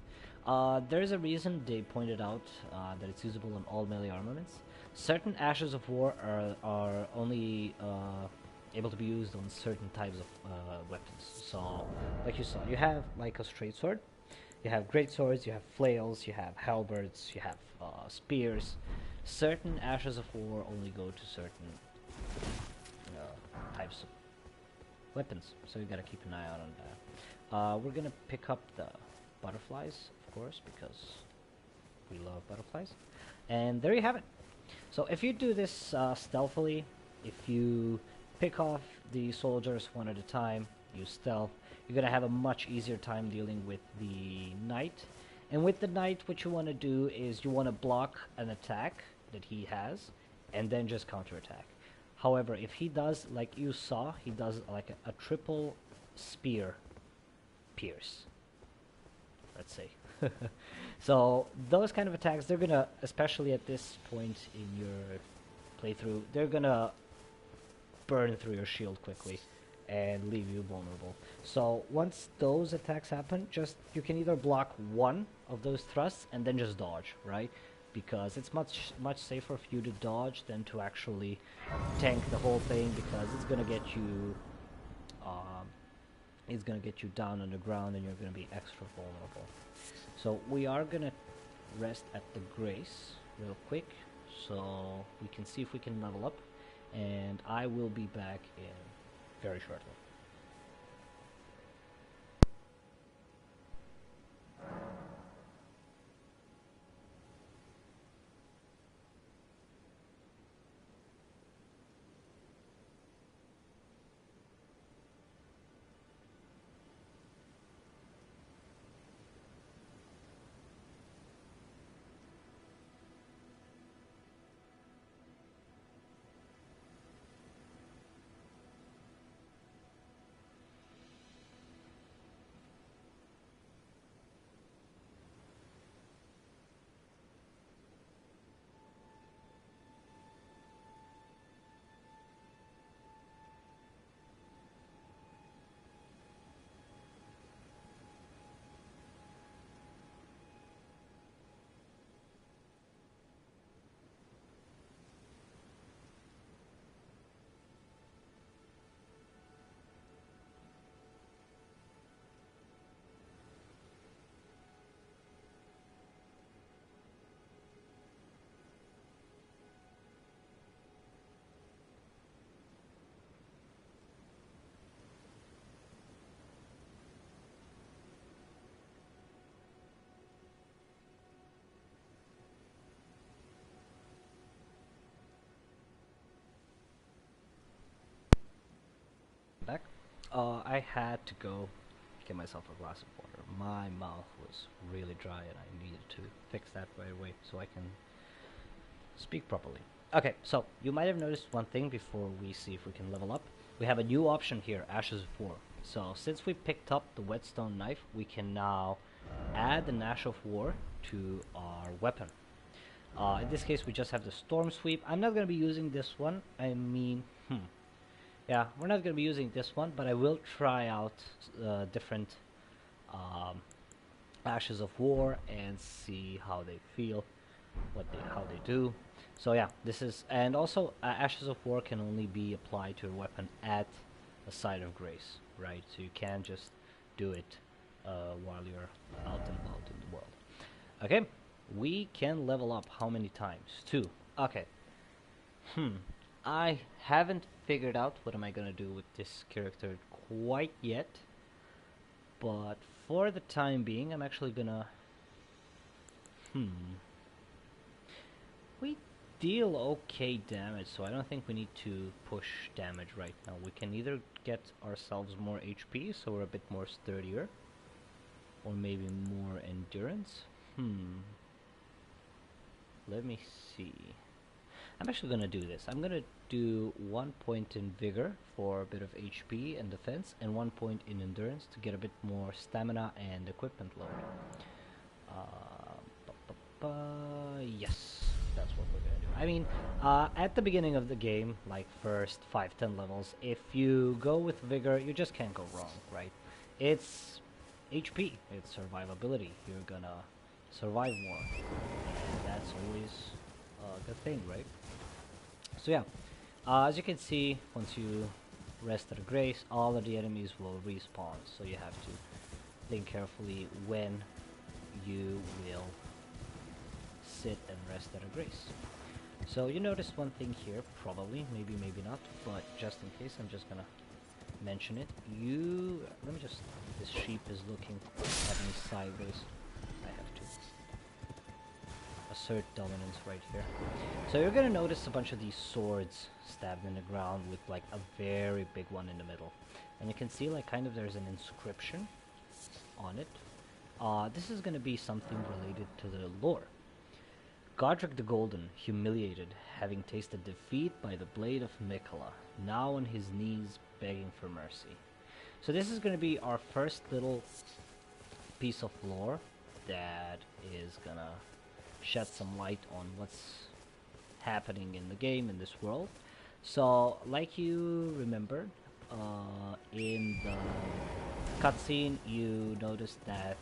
There's a reason they pointed out that it's usable on all melee armaments. Certain Ashes of War are only able to be used on certain types of weapons. So, like you saw, you have like a straight sword, you have great swords, you have flails, you have halberds, you have spears. Certain Ashes of War only go to certain types of weapons, so you gotta keep an eye out on that. We're gonna pick up the butterflies, of course, because we love butterflies. And there you have it. So if you do this stealthily, if you pick off the soldiers one at a time, you stealth, you're gonna have a much easier time dealing with the knight. And with the knight, what you want to do is you want to block an attack that he has, and then just counterattack. However, if he does, like you saw, he does like a triple spear pierce, let's say. So those kind of attacks, they're gonna, especially at this point in your playthrough, they're gonna burn through your shield quickly and leave you vulnerable. So once those attacks happen, just you can either block one of those thrusts and then just dodge, right? Because it's much safer for you to dodge than to actually tank the whole thing, because it's gonna get you down on the ground and you're gonna be extra vulnerable. So we are gonna rest at the Grace real quick so we can see if we can level up, and I will be back in very shortly. Back. I had to go get myself a glass of water. My mouth was really dry and I needed to fix that right away so I can speak properly. Okay, so you might have noticed one thing before we see if we can level up. We have a new option here, Ashes of War. So since we picked up the whetstone knife, we can now add an Ash of War to our weapon. In this case, we just have the Storm Sweep. I'm not going to be using this one. Yeah, we're not going to be using this one, but I will try out different Ashes of War and see how they feel, how they do. So yeah, this is, and also Ashes of War can only be applied to a weapon at a site of grace, right? So you can't just do it while you're out and about in the world. Okay, we can level up how many times? 2. Okay. I haven't figured out what am I gonna do with this character quite yet, but for the time being, I'm actually gonna. We deal okay damage, so I don't think we need to push damage right now. We can either get ourselves more HP, so we're a bit more sturdier, or maybe more endurance. Let me see. I'm actually gonna do this. I'm gonna do 1 point in vigor for a bit of HP and defense, and 1 point in endurance to get a bit more stamina and equipment load. Yes, that's what we're gonna do. I mean, at the beginning of the game, like first 5-10 levels, if you go with vigor, you just can't go wrong, right? It's HP, it's survivability. You're gonna survive more, and that's always a good thing, right? So yeah, as you can see, once you rest at a grace, all of the enemies will respawn, so you have to think carefully when you will sit and rest at a grace. So you notice one thing here, probably, maybe not, but just in case, I'm just gonna mention it. Let me just, this sheep is looking at me sideways. I have to assert dominance right here. So you're gonna notice a bunch of these swords stabbed in the ground with like a very big one in the middle. And you can see like kind of there's an inscription on it. This is gonna be something related to the lore. Godric the Golden, humiliated, having tasted defeat by the blade of Mikola, now on his knees begging for mercy. So this is gonna be our first little piece of lore that is gonna shed some light on what's happening in the game, in this world. So, like you remembered, in the cutscene, you noticed that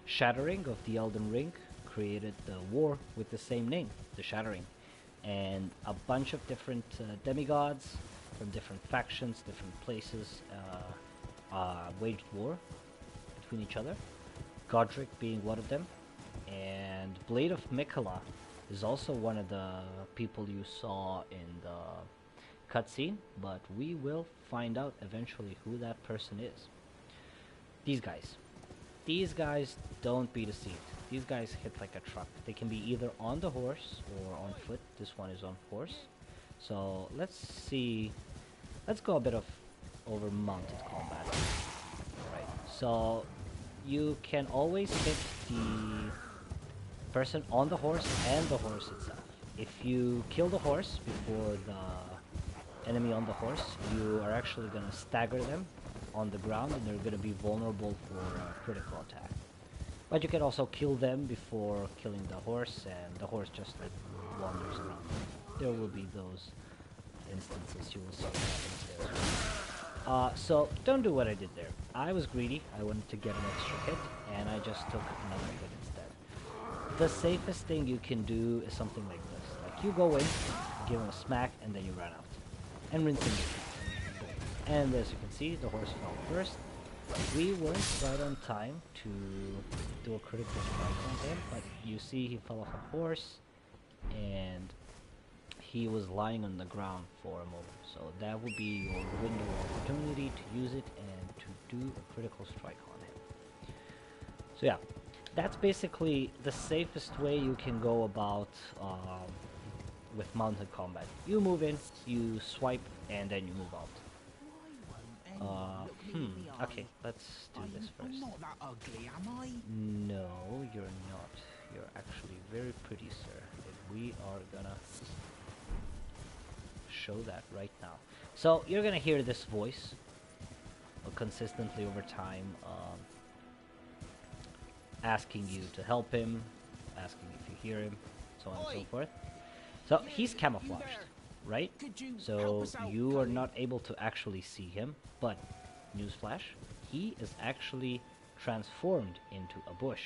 Shattering of the Elden Ring created the war with the same name, the Shattering, and a bunch of different demigods from different factions, different places, waged war between each other. Godric being one of them, and Blade of Mikola is also one of the people you saw in the cutscene, but we will find out eventually who that person is. These guys don't be deceived. These guys hit like a truck. They can be either on the horse or on foot. This one is on horse. So let's see. Let's go a bit of over mounted combat. Right. So you can always hit the person on the horse and the horse itself. If you kill the horse before the enemy on the horse, you are actually going to stagger them on the ground and they're going to be vulnerable for a critical attack. But you can also kill them before killing the horse, and the horse just like wanders around. There will be those instances you will see happen there as well. So don't do what I did there. I was greedy. I wanted to get an extra hit, and I just took another hit instead. The safest thing you can do is something like this. Like you go in, give him a smack, and then you run out. And rinse and repeat. And as you can see, the horse fell first. We weren't right on time to do a critical strike on him, but you see he fell off a horse, and he was lying on the ground for a moment. So that would be your window of opportunity to use it and to do a critical strike on him. So yeah, that's basically the safest way you can go about with mounted combat. You move in, you swipe, and then you move out. Okay, let's do this first. I'm not that ugly, am I? No, you're not. You're actually very pretty, sir. And we are gonna show that right now. So you're gonna hear this voice consistently over time, asking you to help him, asking if you hear him, so on and so forth. So he's camouflaged, right? So you are not able to actually see him, but newsflash, he is actually transformed into a bush.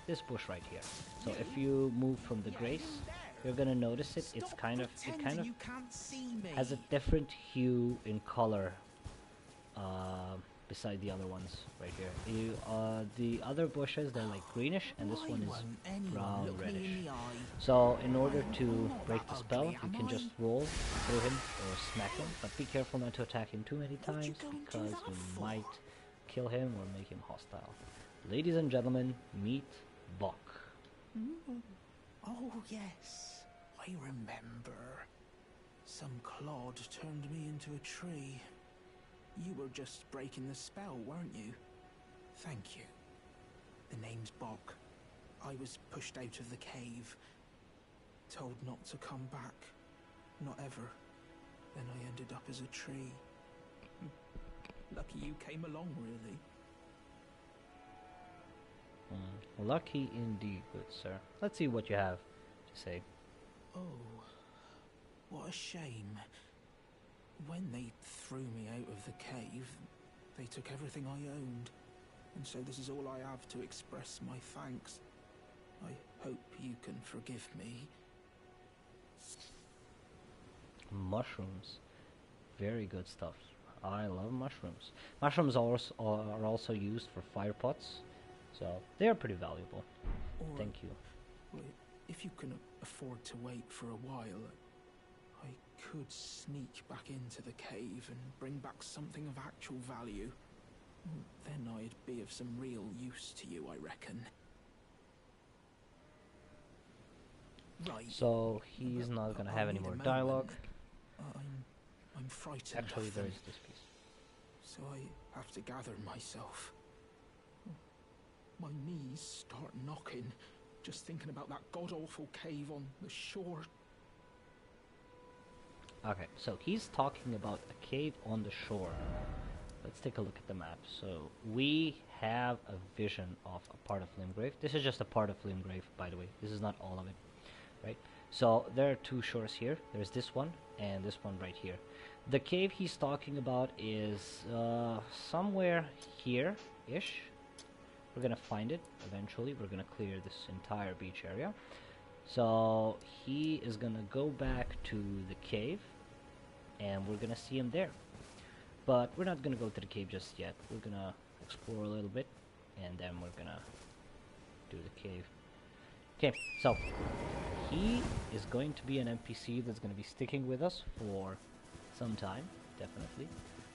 This bush right here. So if you move from the grace, you're gonna notice it. It kind of has a different hue in color beside the other ones right here. The other bushes, they're like greenish, and this one is brown reddish. So in order to break the spell, you can just roll through him or smack him, but be careful not to attack him too many times because you might kill him or make him hostile. Ladies and gentlemen, meet Bok. Oh yes, I remember. Some clod turned me into a tree. You were just breaking the spell, weren't you? Thank you. The name's Bok. I was pushed out of the cave, told not to come back, not ever. Then I ended up as a tree. Lucky you came along, really. Lucky indeed, good sir. Let's see what you have to say. Oh, what a shame. When they threw me out of the cave, they took everything I owned. And so this is all I have to express my thanks. I hope you can forgive me. Mushrooms. Very good stuff. I love mushrooms. Mushrooms are also used for fire pots, so they are pretty valuable. Or, thank you. Well, if you can afford to wait for a while, I could sneak back into the cave and bring back something of actual value. Then I'd be of some real use to you, I reckon. Right. So he's not gonna have any I'll need more a moment. dialogue. I'm frightened. Actually, of there them, is this piece. so I have to gather myself. My knees start knocking just thinking about that god-awful cave on the shore. Okay, so he's talking about a cave on the shore. Let's take a look at the map. So we have a vision of a part of Limgrave. This is just a part of Limgrave, by the way. This is not all of it, right? So there are two shores here. There's this one and this one right here. The cave he's talking about is somewhere here-ish. We're gonna find it eventually. We're gonna clear this entire beach area. So he is gonna go back to the cave and we're gonna see him there. But we're not gonna go to the cave just yet. We're gonna explore a little bit and then we're gonna do the cave. Okay, so he is going to be an NPC that's gonna be sticking with us for some time, definitely.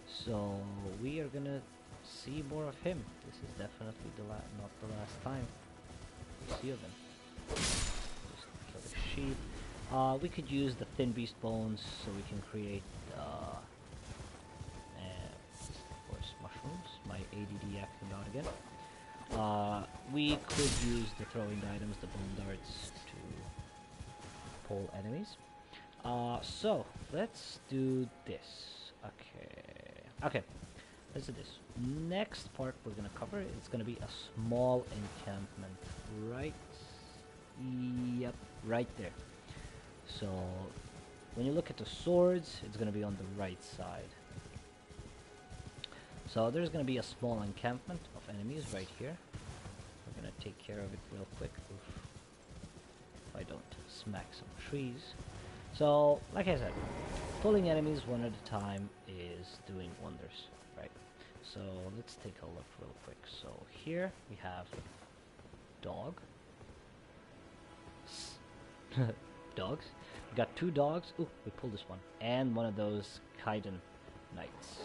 So we are gonna see more of him. This is definitely not the last time we see of him. Just kill the sheep. We could use the thin beast bones so we can create of course mushrooms. My ADD acting out again. We could use the throwing items, the bone darts, to pull enemies. So let's do this. Okay, let's do this. Next part we're gonna cover, it's gonna be a small encampment, right? Yep, right there. So when you look at the swords, it's gonna be on the right side. So there's gonna be a small encampment of enemies right here. We're gonna take care of it real quick. Oof. If I don't smack some trees. So, like I said, pulling enemies one at a time is doing wonders, right? So let's take a look real quick. So here we have dog. Dogs. We got two dogs. Ooh, we pulled this one. And one of those Kaiden knights.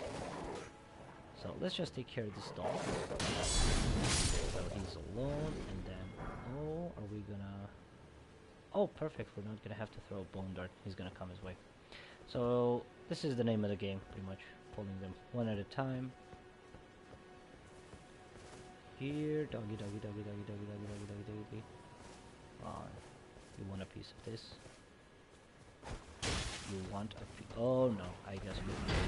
So let's just take care of this dog. So he's alone, and then, oh, are we gonna... Oh, perfect, we're not gonna have to throw a bone dart. He's gonna come his way. So this is the name of the game, pretty much. Pulling them one at a time. Here, doggy, doggy, doggy, doggy, doggy, doggy, doggy, doggy, doggy. You want a piece of this? You want a piece? Oh no, I guess we need.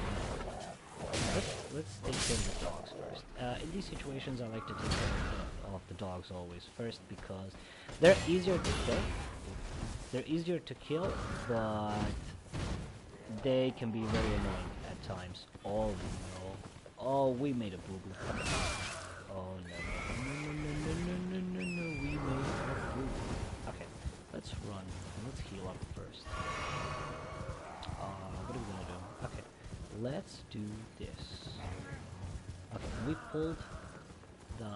Let's take care of the dogs first. In these situations, I like to take care of the dogs always first because they're easier to kill. They're easier to kill, but they can be very annoying at times. Oh no! Oh, we made a boo boo. Oh no! We made a boo boo. Okay, let's run. Let's heal up first. What are we gonna do? Okay, let's do this. Okay, we pulled the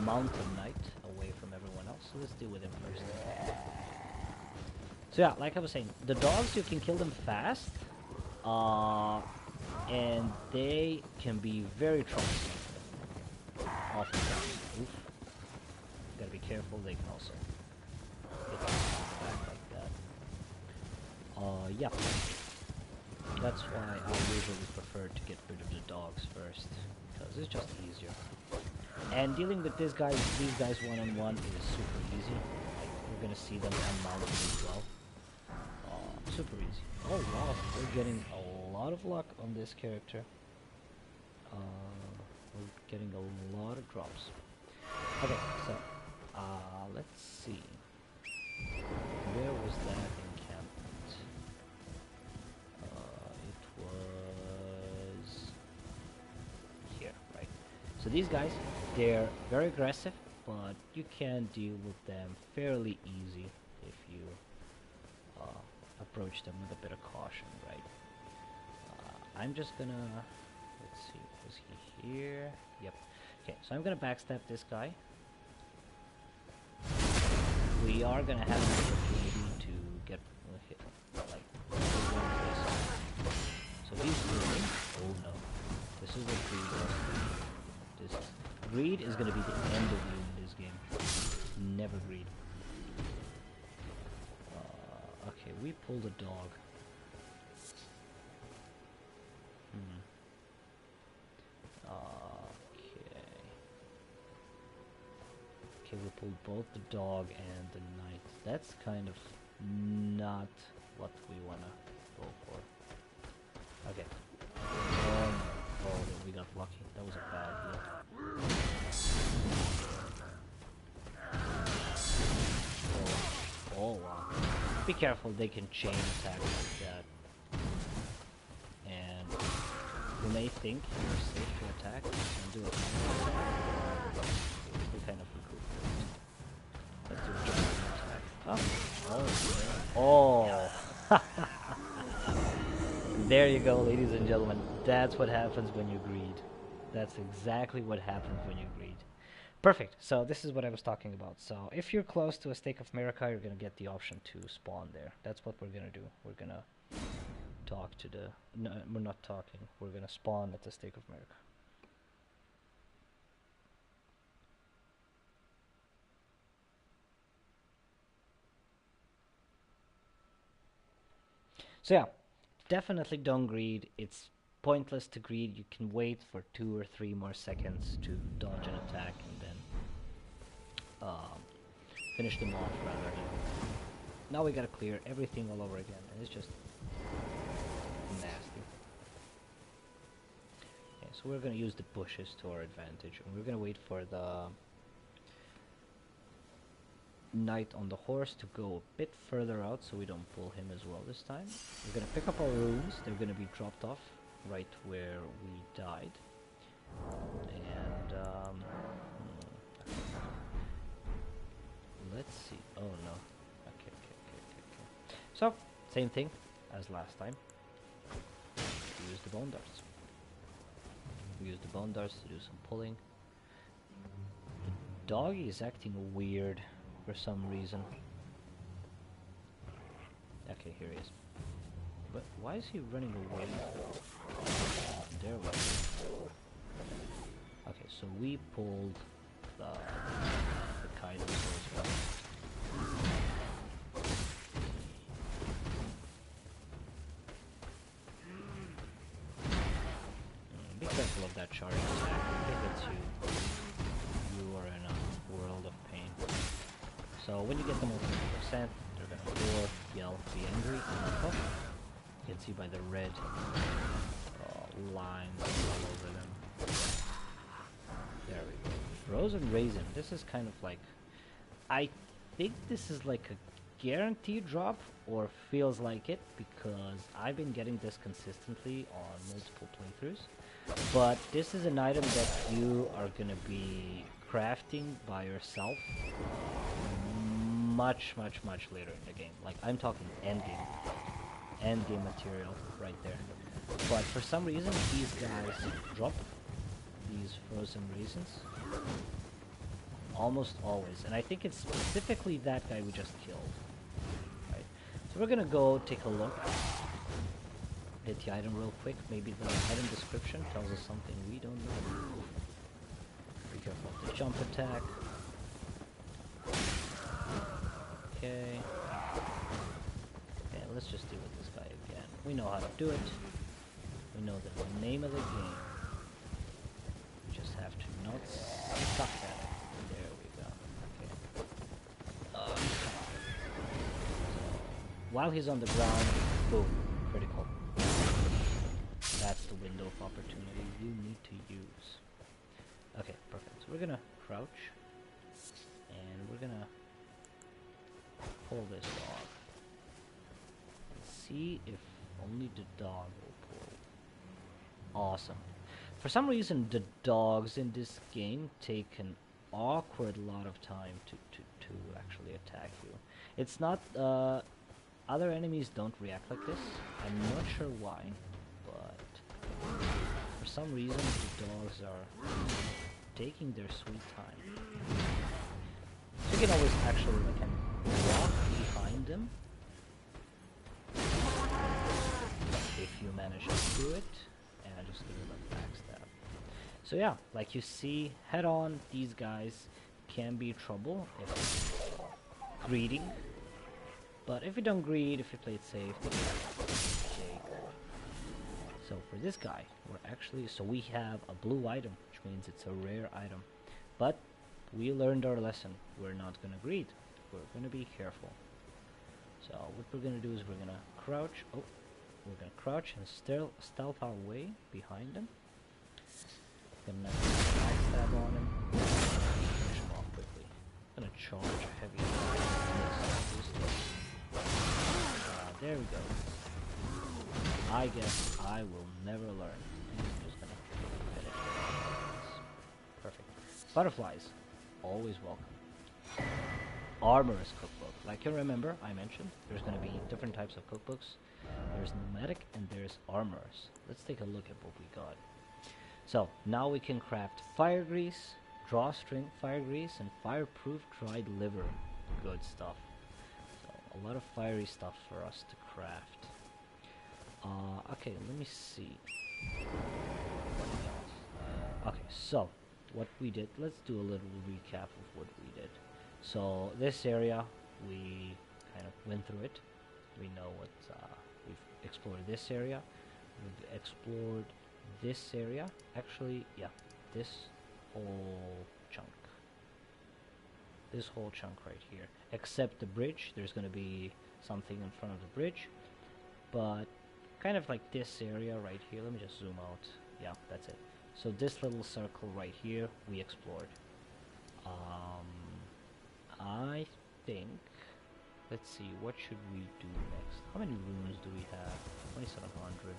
mountain knight away from everyone else, so let's deal with him first. So yeah, like I was saying, the dogs, you can kill them fast, and they can be very troublesome. Oftentimes. Oof. Gotta be careful, they can also get back like that. Yeah. That's why I usually prefer to get rid of the dogs first, because it's just easier. And dealing with these guys one-on-one is super easy. Like, we're gonna see them unmounted as well. Super easy. Oh wow, we're getting a lot of luck on this character. We're getting a lot of drops. Okay, so let's see. Where was that encampment? It was here, right? So these guys, they're very aggressive, but you can deal with them fairly easy if you approach them with a bit of caution, right? I'm just gonna, let's see, was he here? Yep. Okay, so I'm gonna backstab this guy. We are gonna have an opportunity to get hit, like, so he's bleeding. Oh no, this is what greed does. This greed is gonna be the end of you in this game. Never greed. we pull the dog. Okay, we pulled both the dog and the knight. That's kind of not what we wanna go for. Okay. Oh, we got lucky. That was a bad deal. Oh wow. Be careful, they can chain attack like that. And you may think you're safe to attack and do a combo attack. We kind of recoup first. Let's do a jump attack. Oh! There you go, ladies and gentlemen. That's what happens when you greed. That's exactly what happens when you greed. Perfect. So this is what I was talking about. So if you're close to a Stake of America, you're going to get the option to spawn there. That's what we're going to do. We're going to talk to the... No, we're not talking. We're going to spawn at the Stake of America. So yeah, definitely don't greed. It's pointless to greed. You can wait for 2 or 3 more seconds to dodge an attack and then finish them off rather than... Now we gotta clear everything all over again, and it's just nasty. Okay, so we're gonna use the bushes to our advantage, and we're gonna wait for the knight on the horse to go a bit further out so we don't pull him as well this time. We're gonna pick up our runes. They're gonna be dropped off right where we died. And let's see. Oh no. Okay. So, same thing as last time. We use the bone darts. We use the bone darts to do some pulling. The doggy is acting weird for some reason. Okay, here he is. But why is he running away? There we go. Okay, so we pulled the kite as well. Be careful of that charge attack. If it hits you, you are in a world of pain. So when you get them over 50%, they're gonna roar, yell, be angry, and puff. You can see by the red lines all over them. There we go. Frozen Raisin. This is kind of like... I think this is like a guaranteed drop, or feels like it, because I've been getting this consistently on multiple playthroughs. But this is an item that you are going to be crafting by yourself much later in the game. Like, I'm talking endgame material right there. But for some reason, these guys drop these frozen raisins almost always, and I think it's specifically that guy we just killed. Right. So we're gonna go take a look at the item real quick. Maybe the item description tells us something we don't know. Be careful of the jump attack. Okay. Okay, let's just deal with this guy again. We know how to do it. We know the name of the game. We just have to not suck at it. There we go. Okay. So, while he's on the ground, boom, critical. That's the window of opportunity you need to use. Okay, perfect. So we're gonna crouch, and we're gonna pull this dog. See if only the dog will pull. Awesome. For some reason, the dogs in this game take an awkward lot of time to actually attack you. It's not... other enemies don't react like this. I'm not sure why, but for some reason the dogs are taking their sweet time. So you can always actually walk behind them if you manage to do it, and just give them a backstab. So yeah, like you see, head on, these guys can be trouble if greeting But if you don't greed, if you play it safe, shake. So for this guy, so we have a blue item, which means it's a rare item. But we learned our lesson. We're not gonna greed. We're gonna be careful. So what we're gonna do is we're gonna crouch. Oh, we're gonna crouch and stealth our way behind him. Gonna backstab on him. Finish him off quickly. Gonna charge a heavy. There we go. I guess I will never learn. And I'm just gonna finish it. Perfect. Butterflies, always welcome. Armorous cookbook. Like you remember, I mentioned there's gonna be different types of cookbooks. There's nomadic and there's armorous. Let's take a look at what we got. So now we can craft fire grease, drawstring fire grease, and fireproof dried liver. Good stuff. So a lot of fiery stuff for us to craft. Okay, let me see. What else? Okay, so what we did. Let's do a little recap of what we did. So this area, we kind of went through it. We know what we've explored this area. We've explored this area. Actually, yeah, this whole chunk. This whole chunk right here. Except the bridge. There's going to be something in front of the bridge. But kind of like this area right here. Let me just zoom out. Yeah, that's it. So this little circle right here, we explored. I think, let's see, what should we do next? How many runes do we have? 2700.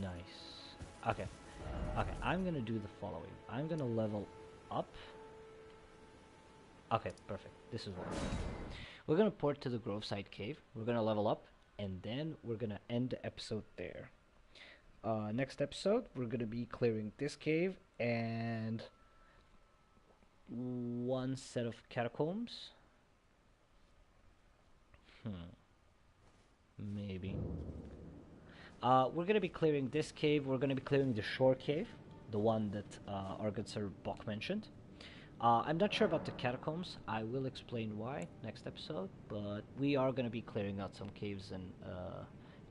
Nice. Okay. Okay, I'm gonna do the following. I'm gonna level up. Okay, perfect. This is what we're gonna do. We're gonna port to the Groveside Cave. We're gonna level up, and then we're gonna end the episode there. Next episode, we're gonna be clearing this cave and one set of catacombs. Maybe. We're gonna be clearing this cave. We're gonna be clearing the shore cave, the one that our good Sir Bok mentioned. I'm not sure about the catacombs. I will explain why next episode. But we are gonna be clearing out some caves in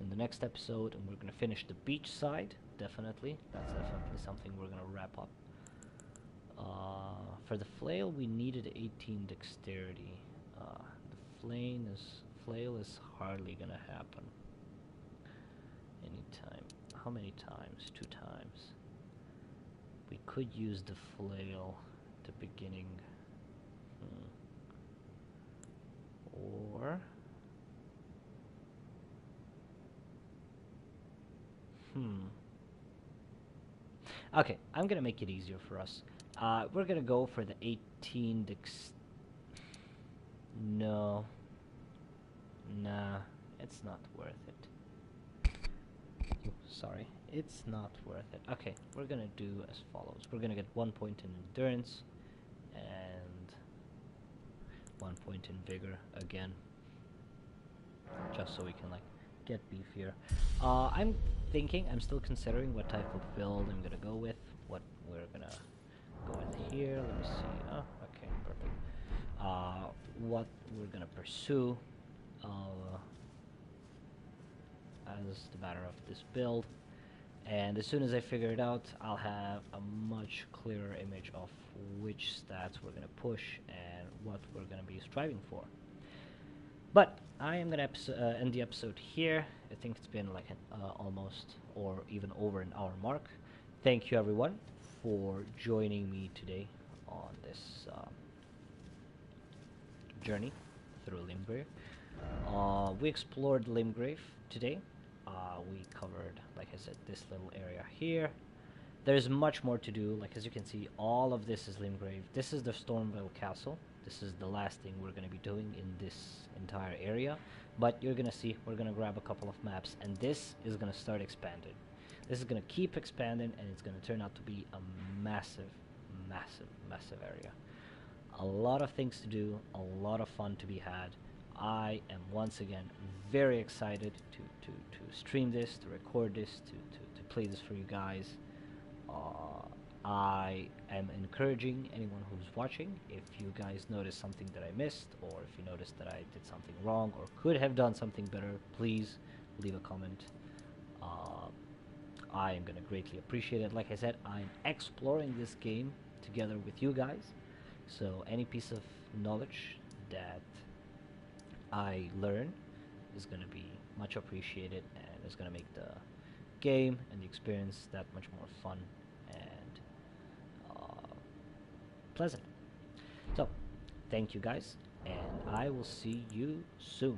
the next episode, and we're gonna finish the beach side. Definitely, that's definitely something we're gonna wrap up. For the flail, we needed 18 dexterity. The flail is hardly gonna happen. Anytime. How many times? 2 times. We could use the flail at the beginning. Or... Okay, I'm gonna make it easier for us. We're gonna go for the 18 dex... No. Nah, it's not worth it. Sorry, it's not worth it. Okay, we're gonna do as follows. We're gonna get 1 point in endurance and 1 point in vigor again, just so we can like get beefier. I'm still considering what type of build I'm gonna go with. What we're gonna go with here. Let me see. Oh, okay, perfect. What we're gonna pursue as the matter of this build, and as soon as I figure it out, I'll have a much clearer image of which stats we're gonna push and what we're gonna be striving for. But I am gonna end the episode here. I think it's been like an almost or even over an hour mark. Thank you everyone for joining me today on this journey through Limgrave. We explored Limgrave today. We covered, like I said, this little area here. There's much more to do. Like as you can see, all of this is Limgrave. This is the Stormville Castle. This is the last thing we're going to be doing in this entire area. But you're going to see, we're going to grab a couple of maps, and this is going to start expanding. This is going to keep expanding, and it's going to turn out to be a massive, massive, massive area. A lot of things to do, a lot of fun to be had. I am once again very excited to stream this, to record this, to play this for you guys. I am encouraging anyone who's watching, if you guys notice something that I missed, or if you notice that I did something wrong or could have done something better, please leave a comment. I am going to greatly appreciate it. Like I said, I'm exploring this game together with you guys, so any piece of knowledge that I learn is going to be much appreciated, and it's going to make the game and the experience that much more fun and pleasant. So, thank you guys, and I will see you soon.